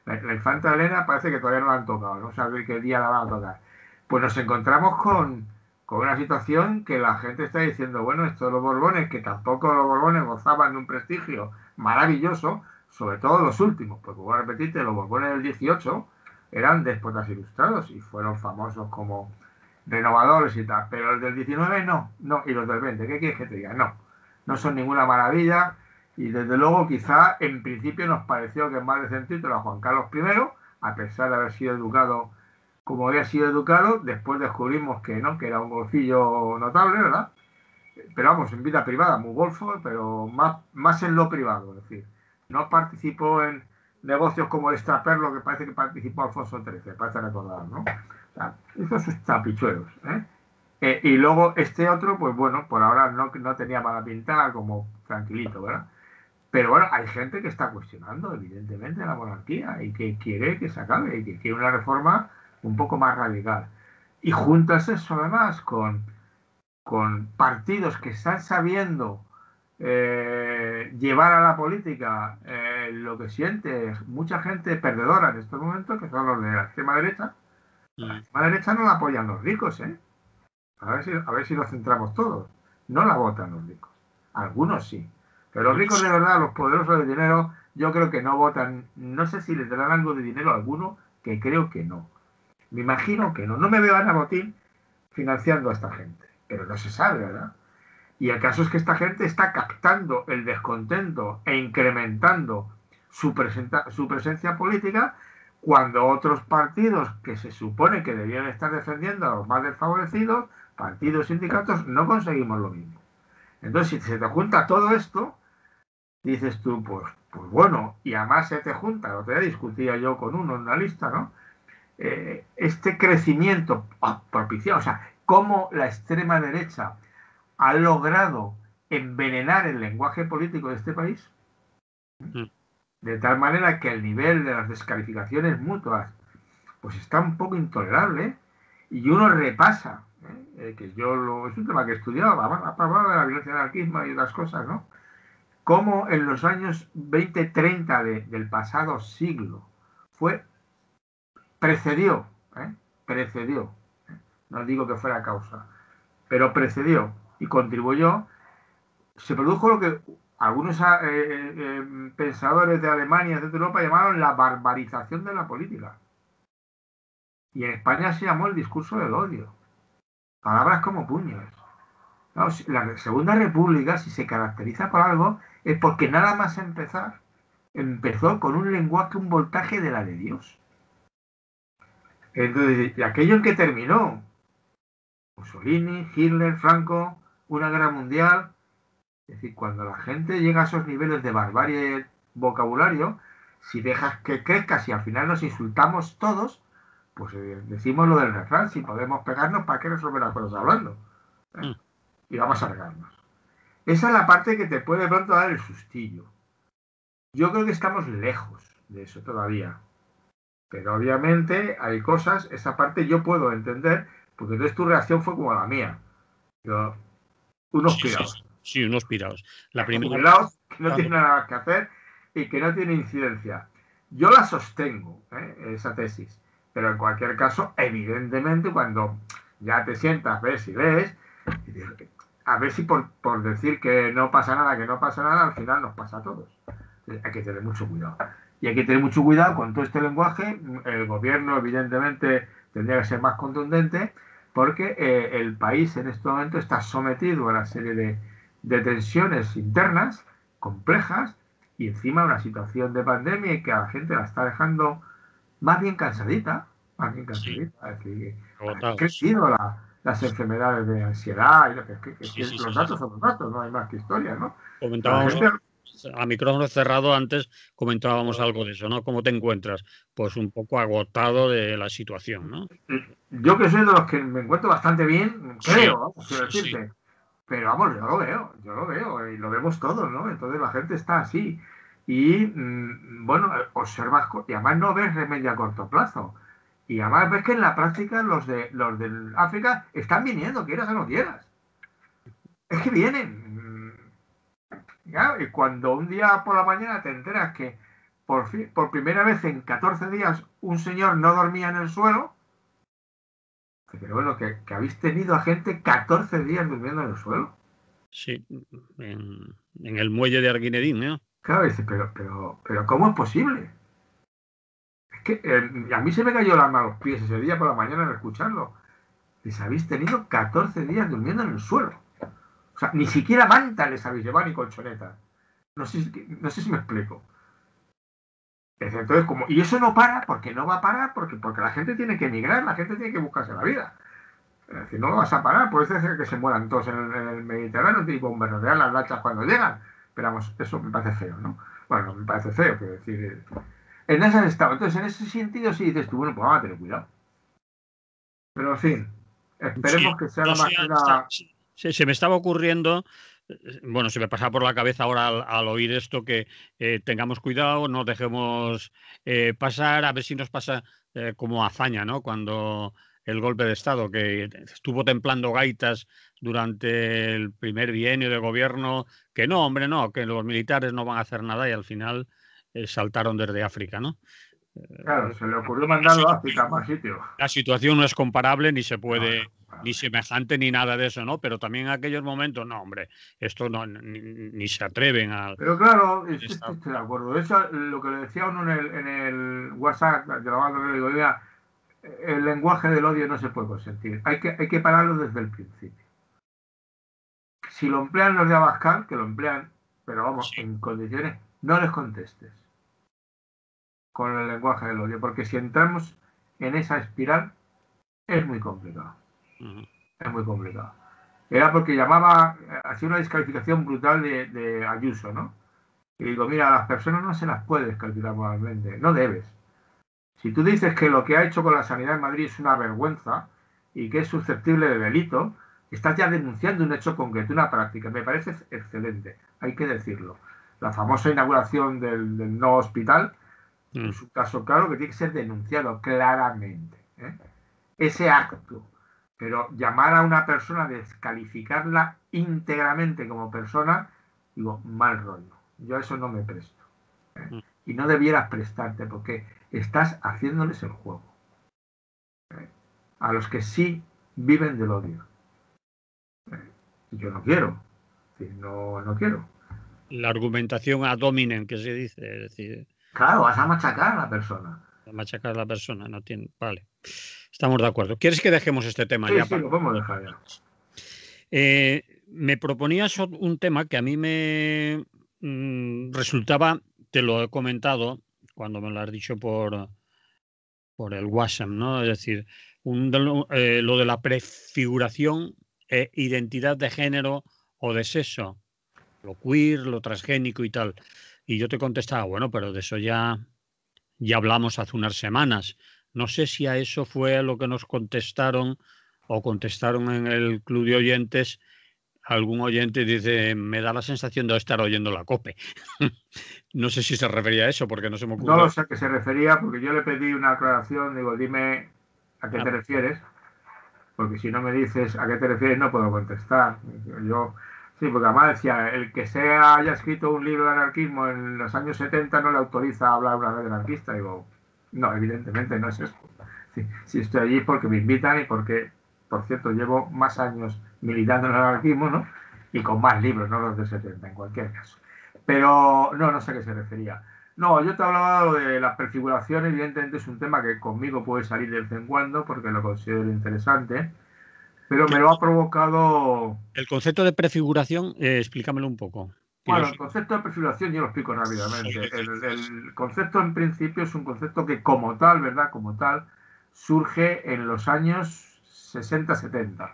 la infanta Elena parece que todavía no la han tocado, no sabe qué día la van a tocar. Pues nos encontramos con una situación que la gente está diciendo, bueno, esto de los Borbones, que tampoco los Borbones gozaban de un prestigio maravilloso, sobre todo los últimos, porque voy a repetirte, los Borbones del 18 eran déspotas ilustrados y fueron famosos como renovadores y tal, pero los del 19 no, y los del 20, ¿qué quieres que te diga? No son ninguna maravilla y desde luego quizá en principio nos pareció que más decentito era Juan Carlos I, a pesar de haber sido educado como había sido educado, después descubrimos que no, que era un golfillo notable, ¿verdad? Pero vamos, en vida privada, muy golfo, pero más en lo privado, es decir, no participó en negocios como el extraperlo que parece que participó Alfonso XIII, parece recordar, ¿no? O sea, hizo sus tapichuelos, y luego este otro, pues bueno, por ahora no tenía mala pinta, como tranquilito, ¿verdad? Pero bueno, hay gente que está cuestionando, evidentemente, la monarquía y que quiere que se acabe y que quiere una reforma un poco más radical. Y juntas eso además con partidos que están sabiendo llevar a la política lo que siente mucha gente perdedora en estos momentos, que son los de la extrema derecha. La extrema derecha no la apoyan los ricos, ¿eh? A ver si lo centramos todos. No la votan los ricos. Algunos sí. Pero los ricos de verdad, los poderosos de dinero, yo creo que no votan. No sé si les darán algo de dinero a alguno, que creo que no. Me imagino que no. No me veo a Ana Botín financiando a esta gente. Pero no se sabe, ¿verdad? Y el caso es que esta gente está captando el descontento e incrementando su presencia política cuando otros partidos que se supone que debían estar defendiendo a los más desfavorecidos, partidos, sindicatos, no conseguimos lo mismo. Entonces, si se te junta todo esto, dices tú, pues bueno, y además se te junta, el otro día discutía yo con uno en una lista, ¿no? Este crecimiento propiciado, o sea, cómo la extrema derecha ha logrado envenenar el lenguaje político de este país, de tal manera que el nivel de las descalificaciones mutuas pues está un poco intolerable, y uno repasa, que es un tema que he estudiado, a favor de la violencia anarquismo y otras cosas, ¿no? Cómo en los años 20-30 del pasado siglo precedió, no digo que fuera causa, pero precedió y contribuyó, se produjo lo que algunos pensadores de Alemania, de Europa, llamaron la barbarización de la política. Y en España se llamó el discurso del odio. Palabras como puños. No, la Segunda República, si se caracteriza por algo, es porque nada más empezar, empezó con un lenguaje, un voltaje de la de Dios. Entonces, y aquello en que terminó, Mussolini, Hitler, Franco, una guerra mundial. Es decir, cuando la gente llega a esos niveles de barbarie vocabulario, si dejas que crezca, si al final nos insultamos todos, pues decimos lo del refrán: si podemos pegarnos, ¿para qué resolver las cosas hablando? Y vamos a pegarnos. Esa es la parte que te puede de pronto dar el sustillo. Yo creo que estamos lejos de eso todavía. Pero obviamente hay cosas, esa parte yo puedo entender, porque entonces tu reacción fue como la mía. Unos pirados. Sí, unos pirados. La primera jubilados que no tienen nada que hacer y que no tienen incidencia. Yo la sostengo, esa tesis. Pero en cualquier caso, evidentemente, cuando ya te sientas, ves y lees, a ver si por decir que no pasa nada, al final nos pasa a todos. Hay que tener mucho cuidado. Y hay que tener mucho cuidado con todo este lenguaje. El gobierno, evidentemente, tendría que ser más contundente, porque el país en este momento está sometido a una serie de tensiones internas complejas, y encima una situación de pandemia que a la gente la está dejando más bien cansadita. Sí. Es decir, han crecido las enfermedades de ansiedad, los datos son los datos, no hay más que historia, ¿no? Comentábamos a micrófono cerrado antes, comentábamos algo de eso, ¿no? ¿Cómo te encuentras? Pues un poco agotado de la situación, ¿no? Yo que soy de los que me encuentro bastante bien, creo, quiero decirte. Sí. Pero vamos, yo lo veo y lo vemos todos, ¿no? Entonces la gente está así. Y bueno, observas, y además no ves remedio a corto plazo. Y además ves que en la práctica los de África están viniendo, quieras o no quieras. Es que vienen. ¿Ya? Y cuando un día por la mañana te enteras que por primera vez en 14 días un señor no dormía en el suelo, pero bueno, que habéis tenido a gente 14 días durmiendo en el suelo. Sí, en el muelle de Arguinedín, ¿no? Claro, dice, pero ¿cómo es posible? Es que a mí se me cayó el alma a los pies ese día por la mañana al escucharlo. Les habéis tenido 14 días durmiendo en el suelo. O sea, ni siquiera manta les habéis llevado, ni colchoneta. No sé si me explico. Entonces, y eso no para, porque no va a parar, porque la gente tiene que emigrar, la gente tiene que buscarse la vida. Es decir, no lo vas a parar, puede ser que se mueran todos en el Mediterráneo y bombardear las lanchas cuando llegan. Pero vamos, eso me parece feo, ¿no? Bueno, no me parece feo, quiero decir. En ese estado. Entonces, en ese sentido, sí dices tú, bueno, pues vamos a tener cuidado. Pero, en fin, esperemos que sea la máquina. Se me estaba ocurriendo. Bueno, se me pasa por la cabeza ahora al oír esto que tengamos cuidado, no dejemos pasar, a ver si nos pasa como hazaña, ¿no? Cuando el golpe de Estado, que estuvo templando gaitas durante el primer bienio de gobierno, que no, hombre, no, que los militares no van a hacer nada, y al final saltaron desde África, ¿no? Claro, se le ocurrió mandarlo a África, a más sitio. La situación no es comparable, ni se No, puede, ni semejante, ni nada de eso, ¿no? Pero también en aquellos momentos, no, hombre, esto no, ni se atreven a... pero claro, estoy de acuerdo. Eso, lo que le decía uno en el WhatsApp de la banda, le digo, mira, el lenguaje del odio no se puede consentir. Hay que pararlo desde el principio. Si lo emplean los de Abascal, que lo emplean, pero vamos, Sí. en condiciones, no les contestes con el lenguaje del odio, porque si entramos en esa espiral, es muy complicado. Es muy complicado. Era porque llamaba, hacía una descalificación brutal de Ayuso, ¿no? Y digo, mira, a las personas no se las puede descalificar moralmente, no debes. Si tú dices que lo que ha hecho con la sanidad en Madrid es una vergüenza y que es susceptible de delito, estás ya denunciando un hecho concreto, una práctica. Me parece excelente, hay que decirlo. La famosa inauguración del nuevo hospital es un caso claro que tiene que ser denunciado claramente. Ese acto, pero llamar a una persona, descalificarla íntegramente como persona, digo, mal rollo. Yo a eso no me presto. Y no debieras prestarte porque estás haciéndoles el juego. A los que sí viven del odio. Yo no quiero. No quiero. La argumentación ad hominem, que se dice, es decir... Claro, vas a machacar a la persona. Machacar a la persona, no tiene... Vale, estamos de acuerdo. ¿Quieres que dejemos este tema Sí, ya? sí, lo podemos dejar ya. Me proponías un tema que a mí me resultaba, te lo he comentado cuando me lo has dicho por el WhatsApp, ¿no? Es decir, lo de la prefiguración e identidad de género o de sexo, lo queer, lo transgénico y tal. Y yo te contestaba, bueno, pero de eso ya hablamos hace unas semanas. No sé si a eso fue lo que nos contestaron o contestaron en el club de oyentes. Algún oyente dice, me da la sensación de estar oyendo la COPE. No sé si se refería a eso, porque no se me No ocurre. lo sé a qué se refería, porque yo le pedí una aclaración, digo, dime a qué te refieres, porque si no me dices a qué te refieres no puedo contestar. Yo, sí, porque además decía, el que haya escrito un libro de anarquismo en los años 70 no le autoriza a hablar una vez de anarquista. Digo, no, evidentemente no es eso. Sí, si estoy allí es porque me invitan y porque, por cierto, llevo más años militando en el anarquismo, ¿no? Y con más libros, no los de 70, en cualquier caso. Pero no sé a qué se refería. No, yo te hablaba de la prefiguración, evidentemente es un tema que conmigo puede salir de vez en cuando porque lo considero interesante, pero me lo ha provocado... El concepto de prefiguración, explícamelo un poco. Bueno, el concepto de prefiguración yo lo explico rápidamente. El concepto en principio es un concepto que como tal, ¿verdad? Como tal, surge en los años 60-70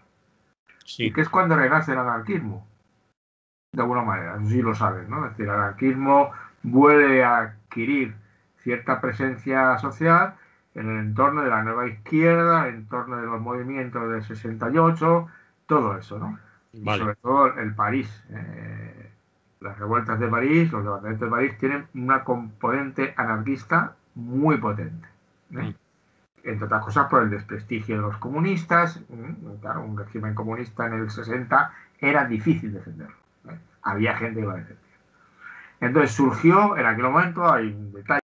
y Sí, que es cuando renace el anarquismo, de alguna manera, eso sí lo sabes, ¿no? Es decir, el anarquismo vuelve a adquirir cierta presencia social en el entorno de la nueva izquierda, en el entorno de los movimientos del 68, todo eso, ¿no? Y vale. sobre todo el París. Las revueltas de París, los levantamientos de París tienen una componente anarquista muy potente. ¿eh? Entre otras cosas por el desprestigio de los comunistas. Claro, un régimen comunista en el 60 era difícil defenderlo. Había gente que iba a defender. Entonces surgió, en aquel momento, hay detalles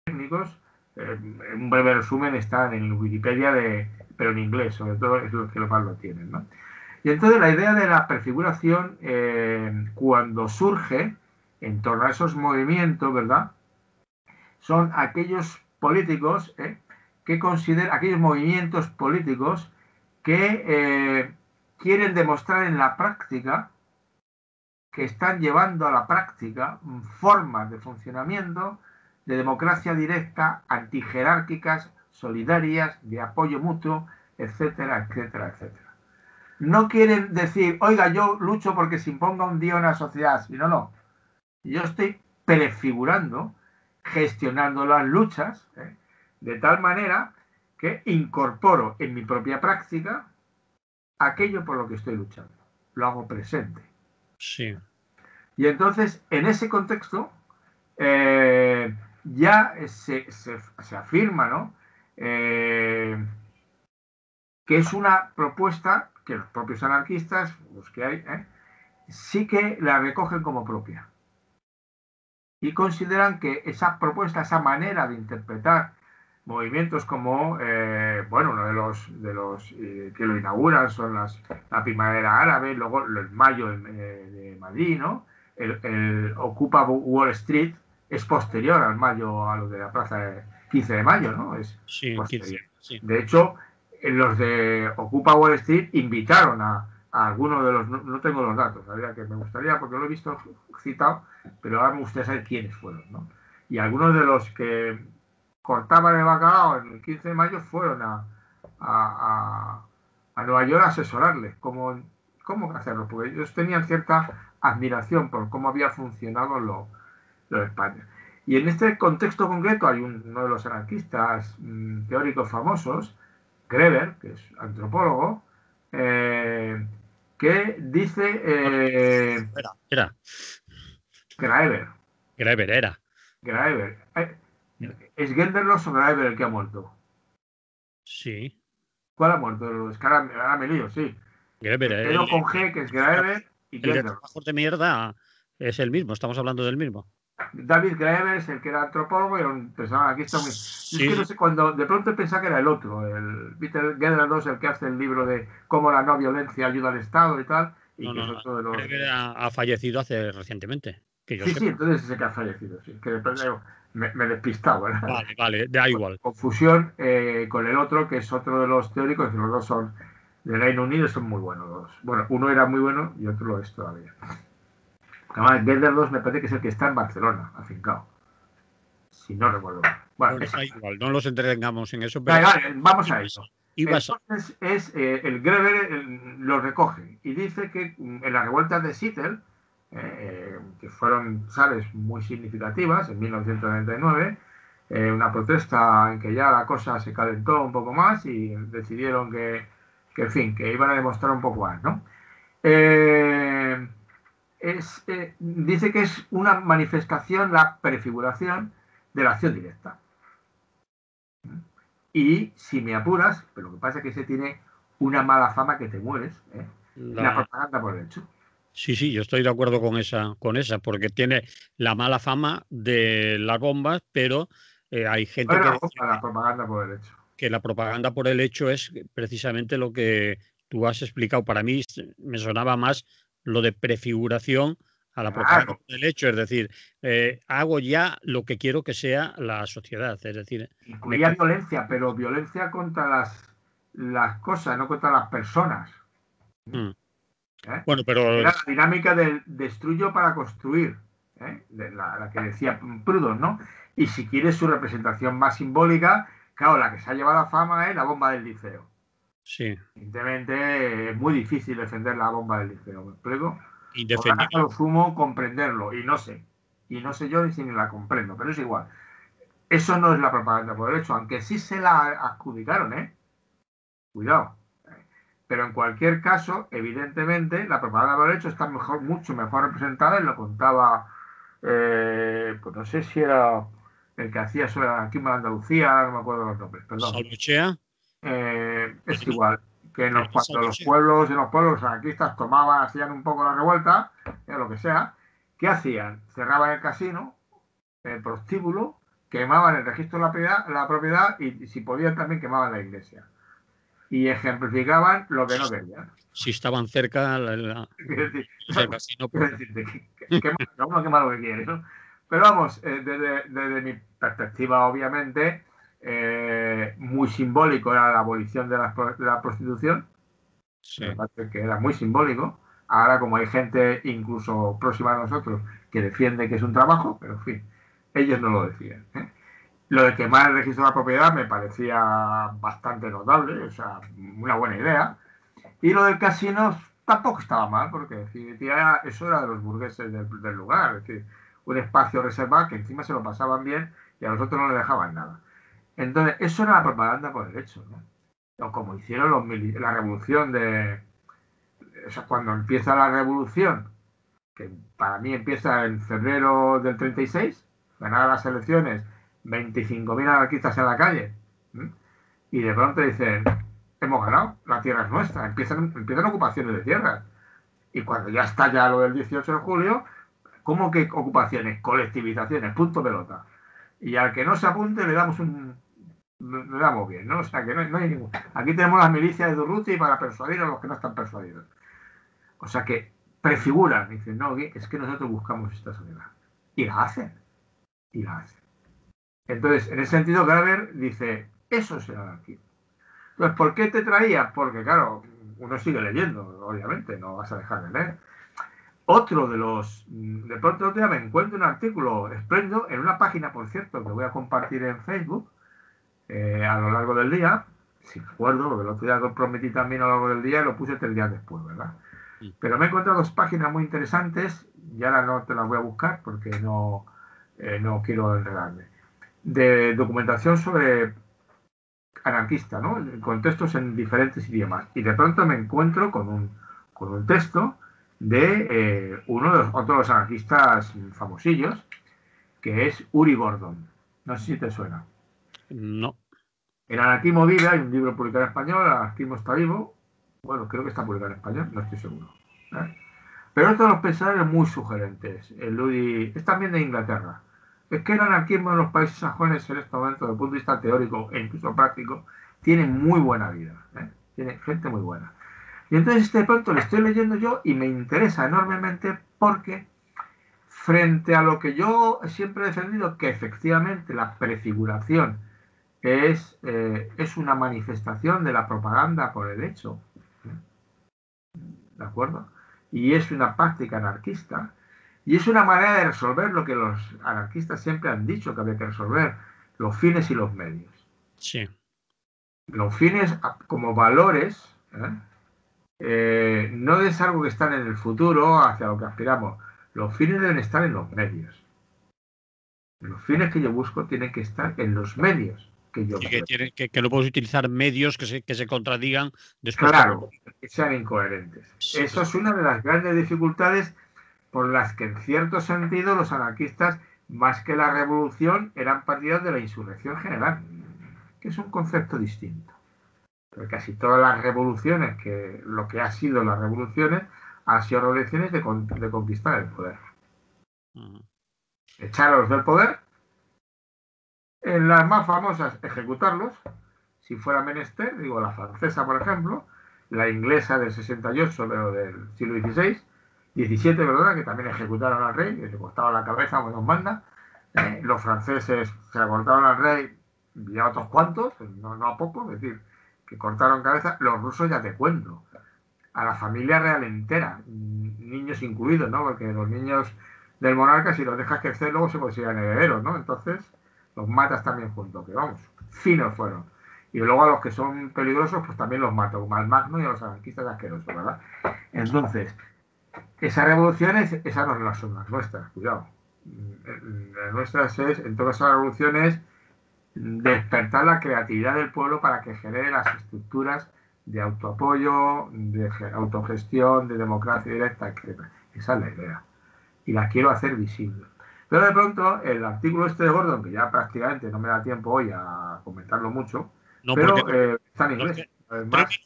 técnicos, un breve resumen está en Wikipedia, pero en inglés, sobre todo es lo que más lo tienen, ¿no? Y entonces la idea de la prefiguración, cuando surge en torno a esos movimientos, ¿verdad? Son aquellos políticos que consideran, aquellos movimientos políticos que quieren demostrar en la práctica que están llevando a la práctica formas de funcionamiento de democracia directa, antijerárquicas, solidarias, de apoyo mutuo, etcétera, etcétera, etcétera. No quieren decir, oiga, yo lucho porque se imponga un día una sociedad, sino no. Yo estoy prefigurando, gestionando las luchas, de tal manera que incorporo en mi propia práctica aquello por lo que estoy luchando. Lo hago presente. Sí. Y entonces, en ese contexto, ya se afirma, ¿no? que es una propuesta que los propios anarquistas, los que hay, sí que la recogen como propia. Y consideran que esa propuesta, esa manera de interpretar movimientos como, bueno, uno de los que lo inauguran son la primavera árabe, luego el mayo de Madrid, ¿no? El Ocupa Wall Street es posterior al mayo, a lo de la plaza de 15 de mayo, ¿no? Es Sí, posterior. 15, sí. De hecho, los de Ocupa Wall Street invitaron a algunos de los, no tengo los datos, la verdad que me gustaría, porque lo he visto citado, pero ahora me gustaría saber quiénes fueron, ¿no? Y algunos de los que cortaban el bacalao en el 15 de mayo fueron a Nueva York a asesorarles cómo hacerlo, porque ellos tenían cierta admiración por cómo había funcionado lo de España. Y en este contexto concreto hay uno de los anarquistas teóricos famosos, Greber, que es antropólogo, que dice Era. Graeber. Greber era. Graeber. ¿Es Genderlos o Graeber el que ha muerto? Sí. ¿Cuál ha muerto? Es que ahora me lío, sí. Greber, Pero con G, que es Graeber y el de Genderlos. trabajos de mierda es el mismo, estamos hablando del mismo. David Graeber es el que era antropólogo y era un personaje anarquista muy... Sí. Es que no sé, cuando de pronto pensaba que era el otro, el Peter Genderlos, el que hace el libro de cómo la no violencia ayuda al Estado y tal, y No, que no, es otro de los... Greber ha fallecido hace recientemente, que yo Sí, sé. sí, entonces ese que ha fallecido, sí. Que después me he despistado, ¿verdad? Vale, da igual. Confusión con el otro, que es otro de los teóricos, que los dos son del Reino Unido, son muy buenos los. Bueno, uno era muy bueno y otro lo es todavía. Además, Gelder me parece que es el que está en Barcelona, afincado. Si no recuerdo mal. Bueno, da igual, no los entretengamos en eso, pero vale, vamos a ello. ibas a... Entonces, el Greber lo recoge y dice que en las revueltas de Seattle, que fueron, ¿sabes?, muy significativas en 1999, una protesta en que ya la cosa se calentó un poco más y decidieron en fin, que iban a demostrar un poco más, ¿no? Dice que es una manifestación, la prefiguración de la acción directa. Y si me apuras, pero lo que pasa es que se tiene una mala fama que te mueres, la propaganda por el hecho. Sí, yo estoy de acuerdo con esa, porque tiene la mala fama de las bombas, pero hay gente que dice la propaganda por el hecho. Que la propaganda por el hecho es precisamente lo que tú has explicado. Para mí me sonaba más lo de prefiguración a la propaganda por el hecho, es decir, hago ya lo que quiero que sea la sociedad, es decir... Incluía violencia, pero violencia contra las cosas, no contra las personas. Bueno, pero... Era la dinámica del destruyo para construir, de la que decía Proudhon, ¿no? Y si quieres su representación más simbólica, claro, la que se ha llevado a fama es la bomba del liceo. Sí. Evidentemente es muy difícil defender la bomba del liceo, ¿me explico? Indefendible. A lo sumo comprenderlo, y no sé yo ni la comprendo, pero es igual. Eso no es la propaganda por el hecho, aunque sí se la adjudicaron, cuidado. Pero en cualquier caso, evidentemente, la propaganda por el hecho está mucho mejor representada, y lo contaba, pues no sé si era el que hacía sobre aquí en Andalucía, no me acuerdo los nombres, perdón. ¿Salmochea? Es igual, que cuando los pueblos los anarquistas tomaban, hacían un poco la revuelta, lo que sea, ¿qué hacían? Cerraban el casino, el prostíbulo, quemaban el registro de la propiedad y si podían también quemaban la iglesia. Y ejemplificaban lo que no querían. Si estaban cerca, quiero decirte, uno quema lo que quiere, ¿no? Pero vamos, desde mi perspectiva, obviamente, muy simbólico era la abolición de la prostitución. Sí. Me parece que era muy simbólico. Ahora, como hay gente incluso próxima a nosotros que defiende que es un trabajo, pero en fin, ellos no lo decían. Lo de quemar el registro de la propiedad me parecía bastante notable, o sea, una buena idea. Y lo del casino tampoco estaba mal, porque definitivamente eso era de los burgueses del lugar, es decir, un espacio reservado que encima se lo pasaban bien y a los otros no le dejaban nada. Entonces, eso era la propaganda por el hecho, ¿no? O como hicieron la revolución o sea, cuando empieza la revolución, que para mí empieza en febrero del 36, ganar las elecciones, 25.000 anarquistas en la calle, y de pronto dicen, hemos ganado, la tierra es nuestra, empiezan ocupaciones de tierras. Y cuando ya está ya lo del 18 de julio, ¿cómo que ocupaciones? Colectivizaciones, punto pelota. Y al que no se apunte le damos bien, ¿no? O sea que no hay ningún. Aquí tenemos las milicias de Durruti para persuadir a los que no están persuadidos. O sea que prefiguran, dicen, no, es que nosotros buscamos esta soledad. Y la hacen. Entonces, en ese sentido, Graeber dice, eso es el anarquismo. Entonces, ¿por qué te traía? Porque, claro, uno sigue leyendo, obviamente, no vas a dejar de leer. Otro de los... De pronto otro día me encuentro un artículo espléndido en una página, por cierto, que voy a compartir en Facebook a lo largo del día, si recuerdo, porque el otro día lo prometí también a lo largo del día y lo puse 3 días después, ¿verdad? Pero me he encontrado 2 páginas muy interesantes y ahora no te las voy a buscar porque no quiero enredarme. De documentación sobre anarquista, ¿no? Con textos en diferentes idiomas. Y de pronto me encuentro con un texto de uno de los otros anarquistas famosillos, que es Uri Gordon. No sé si te suena. No. En Anarquismo Vive hay un libro publicado en español, Anarquismo está vivo. Bueno, creo que está publicado en español, no estoy seguro. Pero otro de los pensadores muy sugerentes. El Uri es también de Inglaterra. Es que el anarquismo en los países sajones en este momento, desde el punto de vista teórico e incluso práctico, tiene muy buena vida. Tiene gente muy buena. Y entonces de pronto le estoy leyendo yo y me interesa enormemente porque frente a lo que yo siempre he defendido, que efectivamente la prefiguración es una manifestación de la propaganda por el hecho, ¿de acuerdo? Y es una práctica anarquista, y es una manera de resolver lo que los anarquistas siempre han dicho que había que resolver, los fines y los medios. Sí. Los fines como valores, no es algo que están en el futuro hacia lo que aspiramos. Los fines deben estar en los medios. Los fines que yo busco tienen que estar en los medios que yo busco. Que no puedes utilizar medios que se contradigan después. Claro, que sean incoherentes. Sí. Eso es una de las grandes dificultades por las que en cierto sentido los anarquistas, más que la revolución, eran partidarios de la insurrección general, que es un concepto distinto. Pero casi todas las revoluciones, que lo que ha sido las revoluciones, han sido revoluciones de conquistar el poder. Echarlos del poder, en las más famosas ejecutarlos, si fuera menester, digo la francesa por ejemplo, la inglesa del 68, pero del siglo XVI, 17, perdona, que también ejecutaron al rey, que se cortaban la cabeza como nos manda. Los franceses se cortaron al rey y a otros cuantos, no a pocos, es decir, que cortaron cabeza. Los rusos ya te cuento, a la familia real entera, niños incluidos, ¿no? Porque los niños del monarca, si los dejas crecer, luego se consideran herederos, ¿no? Entonces los matas también juntos, que vamos, finos fueron. Y luego a los que son peligrosos, pues también los mato, como al Magno y a los anarquistas asquerosos, ¿verdad? Entonces, esas revoluciones, esas no son las nuestras, cuidado. Las nuestras es, en todas esas revoluciones, despertar la creatividad del pueblo para que genere las estructuras de autoapoyo, de autogestión, de democracia directa, etc. Esa es la idea. Y la quiero hacer visible. Pero de pronto, el artículo este de Gordon, que ya prácticamente no me da tiempo hoy a comentarlo mucho, no, pero está en inglés. Además,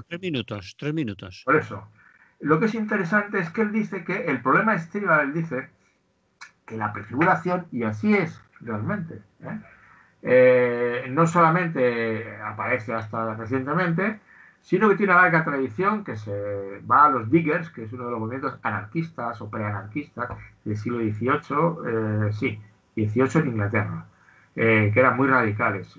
3 minutos. Por eso. Lo que es interesante es que él dice que el problema estriba, él dice que la prefiguración, y así es realmente, no solamente aparece hasta recientemente, sino que tiene una larga tradición que se va a los Diggers, que es uno de los movimientos anarquistas o preanarquistas del siglo XVIII, XVIII en Inglaterra, que eran muy radicales,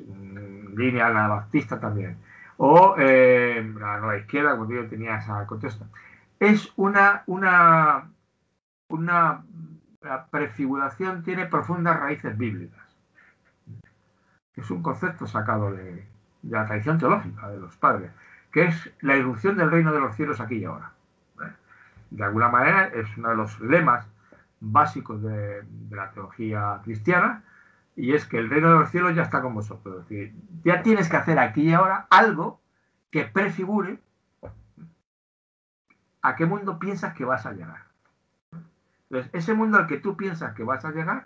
línea anabaptista también, o la nueva izquierda, cuando yo tenía esa contexto. Es la prefiguración tiene profundas raíces bíblicas. Es un concepto sacado de la tradición teológica de los padres, que es la irrupción del reino de los cielos aquí y ahora. De alguna manera es uno de los lemas básicos de la teología cristiana, y es que el reino de los cielos ya está con vosotros. Es decir, ya tienes que hacer aquí y ahora algo que prefigure a qué mundo piensas que vas a llegar. Entonces, ese mundo al que tú piensas que vas a llegar,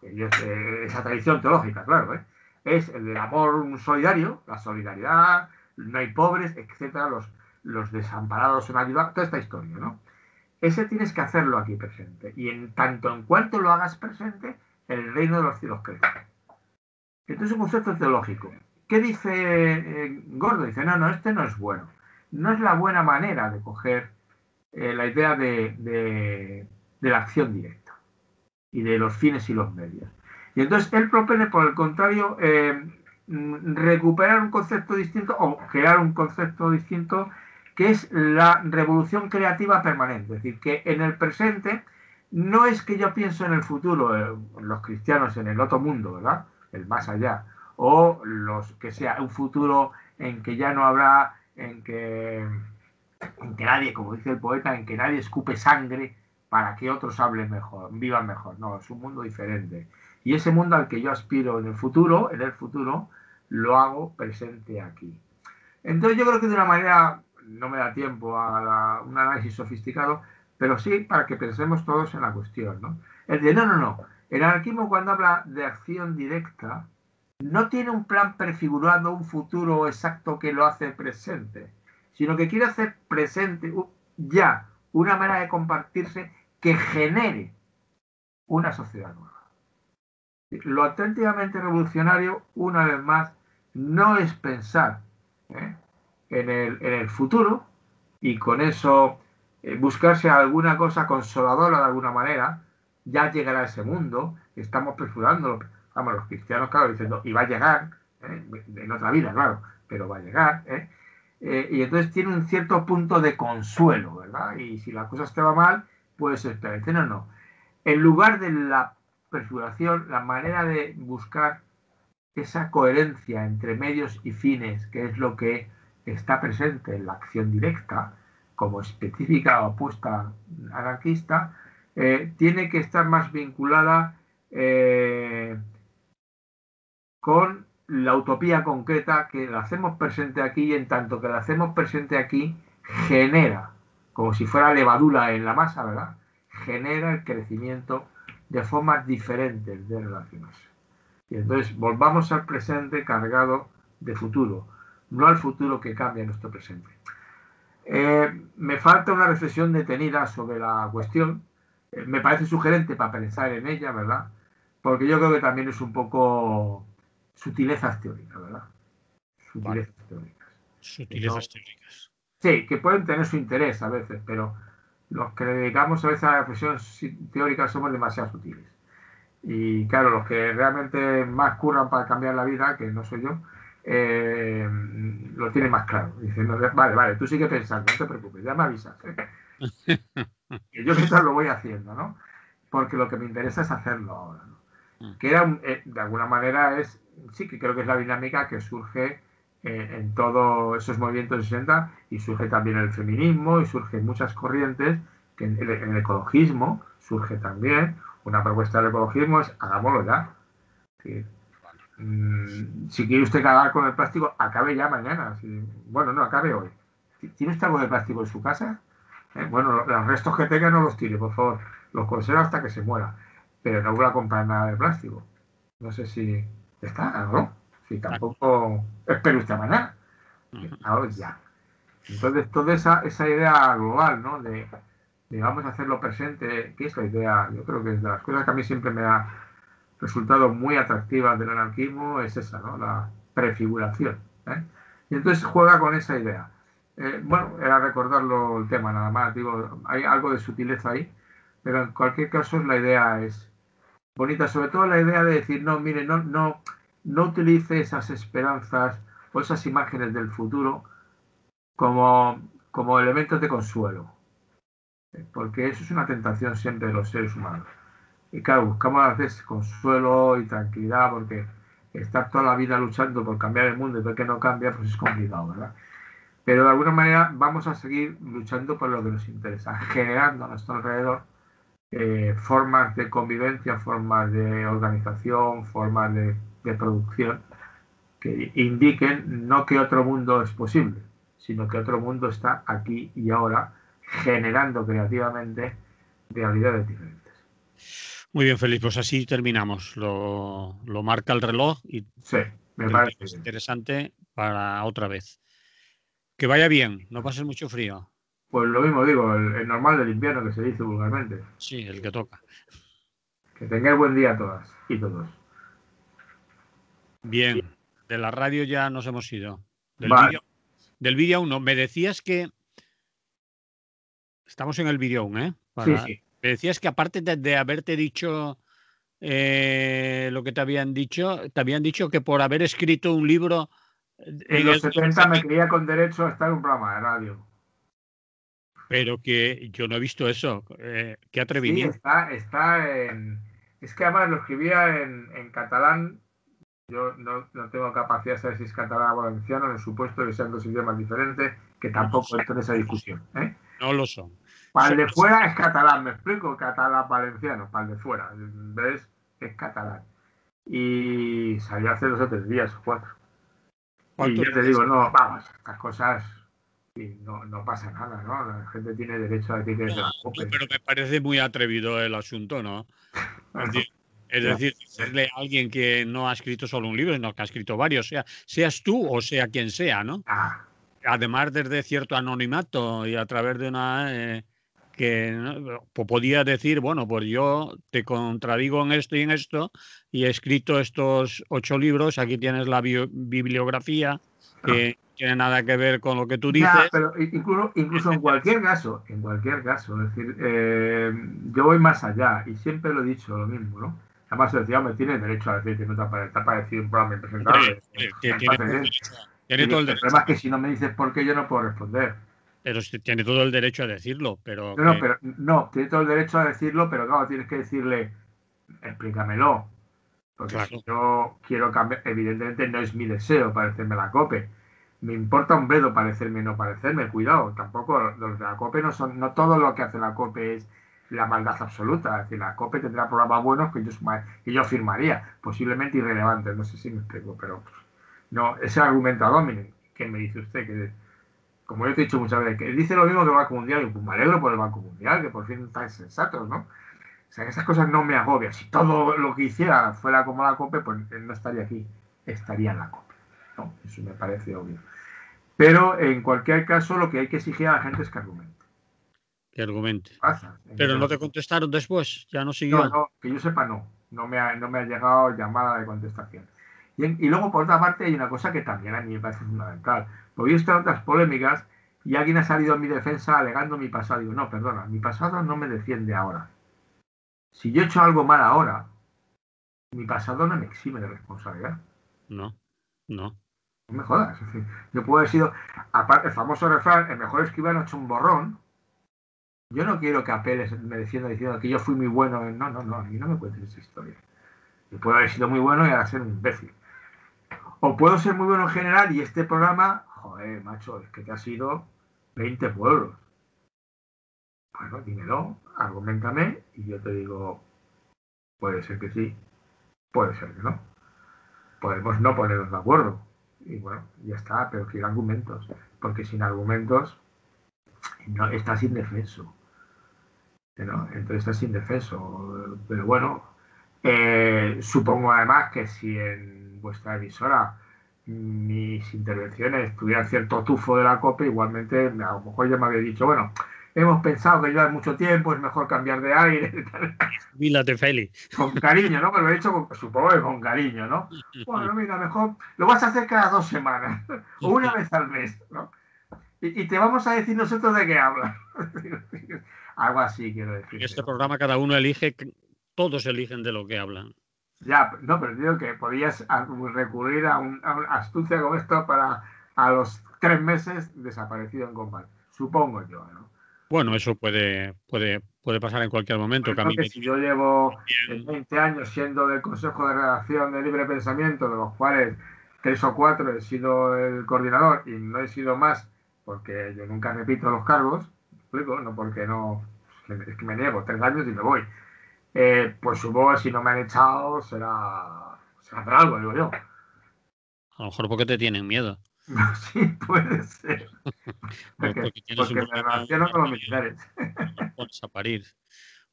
esa tradición teológica, claro, es el del amor solidario, la solidaridad, no hay pobres, etcétera, los desamparados son ayudados, toda esta historia, ¿no? Ese tienes que hacerlo aquí presente. Y en tanto en cuanto lo hagas presente, el reino de los cielos crece. Esto es un concepto teológico. ¿Qué dice Gordo? Dice, no, este no es bueno. No es la buena manera de coger la idea de la acción directa y de los fines y los medios. Y entonces él propone, por el contrario, recuperar un concepto distinto o crear un concepto distinto, que es la revolución creativa permanente. Es decir, que en el presente no es que yo pienso en el futuro, los cristianos en el otro mundo, ¿verdad? El más allá, o los que sea un futuro en que ya no habrá, en que nadie, como dice el poeta, en que nadie escupe sangre para que otros hablen mejor, vivan mejor. No, es un mundo diferente. Y ese mundo al que yo aspiro en el futuro, lo hago presente aquí. Entonces yo creo que de una manera, no me da tiempo a un análisis sofisticado, pero sí para que pensemos todos en la cuestión, ¿no? Es de, no. El anarquismo, cuando habla de acción directa, no tiene un plan prefigurado, un futuro exacto que lo hace presente, sino que quiere hacer presente ya una manera de compartirse que genere una sociedad nueva. Lo auténticamente revolucionario, una vez más, no es pensar en el futuro y con eso buscarse alguna cosa consoladora de alguna manera. Ya llegará ese mundo, estamos perfilándolo. Vamos, los cristianos, claro, diciendo, y va a llegar, en otra vida, claro, pero va a llegar, y entonces tiene un cierto punto de consuelo, ¿verdad? Y si la cosa te va mal, puedes esperar. Dice, no. En lugar de la perfiguración, la manera de buscar esa coherencia entre medios y fines, que es lo que está presente en la acción directa, como específica o opuesta anarquista, tiene que estar más vinculada con la utopía concreta, que la hacemos presente aquí, y en tanto que la hacemos presente aquí, genera, como si fuera levadura en la masa, ¿verdad? Genera el crecimiento de formas diferentes de relacionarse. Y entonces volvamos al presente cargado de futuro, no al futuro que cambia nuestro presente. Me falta una reflexión detenida sobre la cuestión. Me parece sugerente para pensar en ella, ¿verdad? Porque yo creo que también es un poco sutilezas teóricas, ¿verdad? Sutilezas teóricas. Sutilezas teóricas. Sí, que pueden tener su interés a veces, pero los que dedicamos a veces a la reflexión teórica somos demasiado sutiles. Y claro, los que realmente más curran para cambiar la vida, que no soy yo, lo tienen más claro. Dicen, vale, tú sigue pensando, no te preocupes, ya me avisas. Que yo mientras lo voy haciendo, ¿no? Porque lo que me interesa es hacerlo ahora, ¿no? Que era, de alguna manera, sí que creo que es la dinámica que surge en todos esos movimientos 60, y surge también el feminismo, y surgen muchas corrientes, que en el ecologismo surge también. Una propuesta del ecologismo es hagámoslo ya. Si quiere usted acabar con el plástico, acabe ya mañana. Bueno, no, acabe hoy. ¿Tiene usted algo de plástico en su casa? Bueno, los restos que tenga no los tire, por favor. Los conserva hasta que se muera. Pero no voy a comprar nada de plástico. No sé si está, ¿no? Si tampoco espere usted mañana. Ahora ya. Entonces, toda esa idea global, ¿no? De vamos a hacerlo presente, que es la idea, yo creo que es de las cosas que a mí siempre me ha resultado muy atractivas del anarquismo, es esa, ¿no? La prefiguración. Y entonces juega con esa idea. Bueno, era recordarlo el tema nada más, digo, hay algo de sutileza ahí, pero en cualquier caso la idea es bonita, sobre todo la idea de decir, no, mire, no utilice esas esperanzas o esas imágenes del futuro como elementos de consuelo, porque eso es una tentación siempre de los seres humanos. Y claro, buscamos a veces consuelo y tranquilidad, porque estar toda la vida luchando por cambiar el mundo y ver que no cambia, pues es complicado, ¿verdad? Pero de alguna manera vamos a seguir luchando por lo que nos interesa, generando a nuestro alrededor formas de convivencia, formas de organización, formas de producción que indiquen no que otro mundo es posible, sino que otro mundo está aquí y ahora, generando creativamente realidades diferentes. Muy bien, Félix, pues así terminamos. Lo marca el reloj y sí, me parece interesante para otra vez. Que vaya bien, no pases mucho frío. Pues lo mismo digo, el normal del invierno que se dice vulgarmente. Sí, el que toca. Que tengáis buen día todas y todos. Bien, de la radio ya nos hemos ido. Vale. Del vídeo aún no. Me decías que... Estamos en el vídeo aún, ¿eh? Sí, sí. Me decías que aparte de haberte dicho lo que te habían dicho que por haber escrito un libro En los 70 me creía con derecho a estar en un programa de radio. Pero que yo no he visto eso. ¿Qué atrevimiento? Sí, está en... Es que además lo escribía en catalán. Yo no tengo capacidad de saber si es catalán o valenciano, en el supuesto que sean dos idiomas diferentes, que tampoco entro en esa discusión. No lo son. Para el de fuera es catalán, me explico, catalán valenciano, para el de fuera. ¿Ves? Es catalán. Y salió hace 2 o 3 días o 4. Y yo te digo, no, vamos, estas cosas no pasa nada, ¿no? La gente tiene derecho a decir que es de la COPE. Pero me parece muy atrevido el asunto, ¿no? Es decir, decirle a alguien que no ha escrito solo un libro, sino que ha escrito varios, seas tú o sea quien sea, ¿no? Además, desde cierto anonimato y a través de una... que ¿no? Podía decir, bueno, pues yo te contradigo en esto y en esto y he escrito estos 8 libros, aquí tienes la bibliografía que no tiene nada que ver con lo que tú dices. Ya, pero incluso en cualquier caso, es decir, yo voy más allá y siempre lo he dicho lo mismo, ¿no? Además, decía, me tiene derecho a decir que no te ha parecido un programa impresentable. Tiene todo el derecho. El problema es que si no me dices por qué, yo no puedo responder. Pero tiene todo el derecho a decirlo, pero... tiene todo el derecho a decirlo, pero claro, tienes que decirle, explícamelo. Porque claro, si yo quiero cambiar, evidentemente no es mi deseo parecerme a la COPE. Me importa un bledo parecerme o no parecerme, cuidado. Tampoco los de la COPE no todo lo que hace la COPE es la maldad absoluta. Es decir, la COPE tendrá programas buenos que yo firmaría, posiblemente irrelevantes, no sé si me explico, pero no, ese argumento a Dominic, que me dice usted que, como yo te he dicho muchas veces, que dice lo mismo que el Banco Mundial, y pues me alegro por el Banco Mundial, que por fin están sensatos, ¿no? O sea, que esas cosas no me agobian. Si todo lo que hiciera fuera como la COPE, pues no estaría aquí, estaría en la COPE, ¿no? Eso me parece obvio. Pero en cualquier caso, lo que hay que exigir a la gente es que argumente. Que argumente. Pero no te contestaron después, ya no siguió. No, que yo sepa, no me ha llegado llamada de contestación. Y luego, por otra parte, hay una cosa que también a mí me parece fundamental. Porque yo he estado en otras polémicas y alguien ha salido en mi defensa alegando mi pasado. Digo, no, perdona, mi pasado no me defiende ahora. Si yo he hecho algo mal ahora, mi pasado no me exime de responsabilidad. No. No me jodas. Es decir, yo puedo haber sido, aparte, el famoso refrán, el mejor escribano ha hecho un borrón. Yo no quiero que Apeles me defienda diciendo que yo fui muy bueno. No, a mí no me cuentes esa historia. Yo puedo haber sido muy bueno y ahora ser un imbécil. O puedo ser muy bueno en general y este programa, joder, macho, es que te ha sido 20 pueblos. Bueno, dímelo, argumentame y yo te digo, puede ser que sí, puede ser que no. Podemos no ponernos de acuerdo. Y bueno, ya está, pero quiero argumentos. Porque sin argumentos no, estás indefenso. ¿No? Entonces estás indefenso. Pero bueno, supongo además que si en vuestra emisora mis intervenciones tuvieran cierto tufo de la COPE, igualmente a lo mejor ya me había dicho, bueno, hemos pensado que lleva mucho tiempo, es mejor cambiar de aire. Vílate, Feli. Con cariño, ¿no? Pero lo he dicho, supongo que con cariño, ¿no? Bueno, mira, mejor lo vas a hacer cada 2 semanas o una vez al mes, ¿no? Y te vamos a decir nosotros de qué hablas. Algo así quiero decir. En este programa cada uno elige, todos eligen de lo que hablan. Ya, no, pero digo que podías recurrir a una astucia como esto para a los 3 meses desaparecido en combate. Supongo yo, ¿no? Bueno, eso puede pasar en cualquier momento. Porque si yo llevo 20 años siendo del Consejo de Redacción de Libre Pensamiento, de los cuales 3 o 4 he sido el coordinador y no he sido más, porque yo nunca repito los cargos, ¿me explico? No porque no, es que me niego 3 años y me voy. Pues supongo que si no me han echado será por algo, digo yo. A lo mejor porque te tienen miedo. Sí, puede ser. Porque me relaciono con los militares. Pones a parir.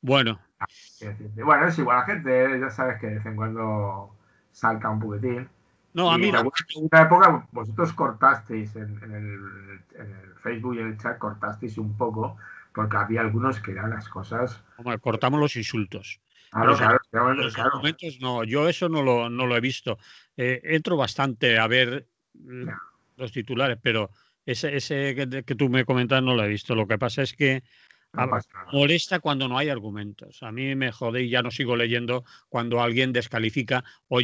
Bueno. Bueno, es igual, la gente, ya sabes que de vez en cuando salta un poquitín. No, a Y mí en no. alguna época vosotros cortasteis en el Facebook y en el chat, cortasteis un poco, porque había algunos que eran las cosas. Hombre, cortamos los insultos. Claro, Los, claro, los claro. argumentos no, yo eso no lo he visto. Entro bastante a ver los titulares, pero ese que tú me comentas no lo he visto. Lo que pasa es que No pasa nada. molesta cuando no hay argumentos. A mí me jode y ya no sigo leyendo cuando alguien descalifica o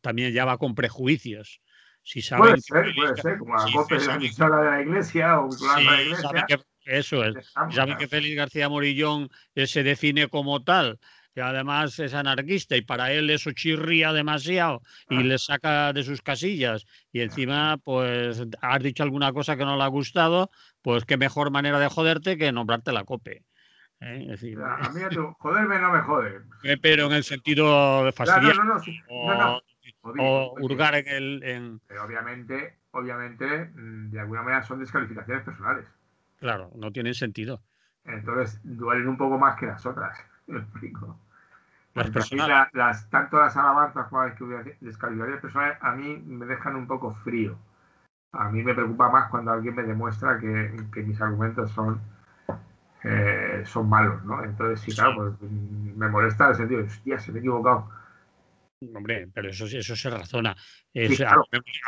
también ya va con prejuicios. Si saben que Puede ser, como la si, COPE si de la saben emisora de la iglesia o vinculada a la si saben iglesia, que eso es, si estamos, saben que claro. Félix García Morillón se define como tal, que además es anarquista y para él eso chirría demasiado y le saca de sus casillas y encima pues has dicho alguna cosa que no le ha gustado, pues qué mejor manera de joderte que nombrarte la COPE. Es decir, A mí, joderme no me jode. pero en el sentido de No, fastidiar no, no, sí, no, o, no. Digo, o hurgar en el... pero obviamente, de alguna manera son descalificaciones personales. Claro, no tiene sentido. Entonces, duelen un poco más que las otras. ¿Me explico? Las Porque a mí personales. tanto las alabanzas como las descalificaciones personales a mí me dejan un poco frío. A mí me preocupa más cuando alguien me demuestra que mis argumentos son malos, ¿no? Entonces, sí, claro, Sí. pues me molesta en el sentido de, hostia, se me he equivocado. Hombre, pero eso se razona. Sí, A claro.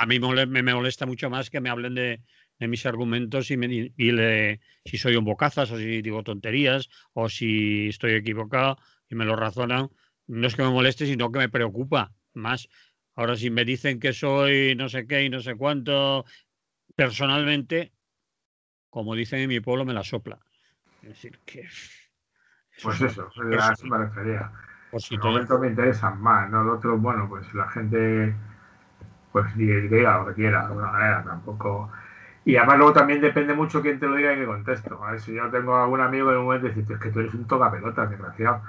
mí me molesta mucho más que me hablen de mis argumentos si soy un bocazas o si digo tonterías o si estoy equivocado y me lo razonan. No es que me moleste, sino que me preocupa más. Ahora, si me dicen que soy no sé qué y no sé cuánto, personalmente, como dicen en mi pueblo, me la sopla. Es decir, que eso es Pues una eso, cosa a eso personal. me refería. Por si Los te... momentos me interesan más, ¿no? El otro, bueno, pues la gente, pues diga lo que quiera, de alguna manera, tampoco. Y además luego también depende mucho quién te lo diga y en qué contexto. A ver, si yo tengo algún amigo en un momento y dices, es que tú eres un tocapelotas, desgraciado,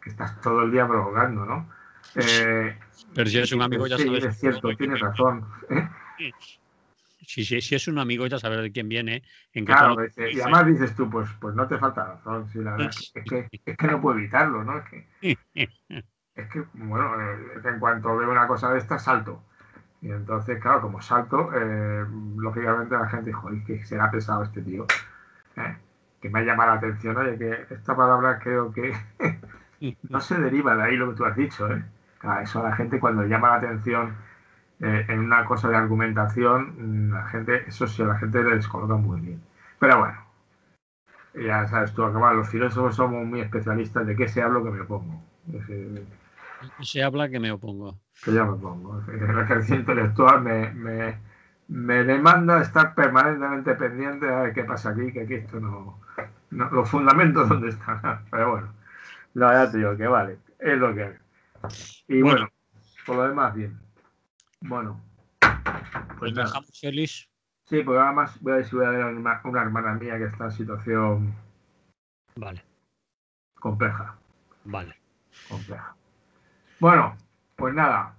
que estás todo el día provocando, ¿no? Pero si Y es un amigo, dices, ya sí, sabes es cierto, de tienes quién razón. viene. Si es un amigo, ya sabes de quién viene, en qué Claro, tono te lo y dice. además dices tú, pues no te falta razón. Sí, la verdad es que no puedo evitarlo, ¿no? Bueno, en cuanto veo una cosa de esta, salto. Y entonces, claro, como salto, lógicamente la gente dijo, que será pesado este tío. ¿eh? Que me ha llamado la atención, oye, que esta palabra creo que no se deriva de ahí lo que tú has dicho. Claro, eso a la gente cuando llama la atención en una cosa de argumentación, la gente, eso sí, a la gente le descoloca muy bien. Pero bueno, ya sabes tú, acá los filósofos somos muy especialistas de qué se hablo que me opongo. Se habla que me opongo. Que ya me pongo. El ejercicio intelectual me demanda estar permanentemente pendiente a ver qué pasa aquí, que aquí esto no los fundamentos dónde están. Pero bueno, la verdad te digo que vale, es lo que hay. Y Bueno, bueno, por lo demás, bien. Bueno, pues nos nada. dejamos feliz. Sí, porque además voy a ver si voy a ver a una hermana mía que está en situación Vale, compleja. vale. Compleja. Bueno, pues nada,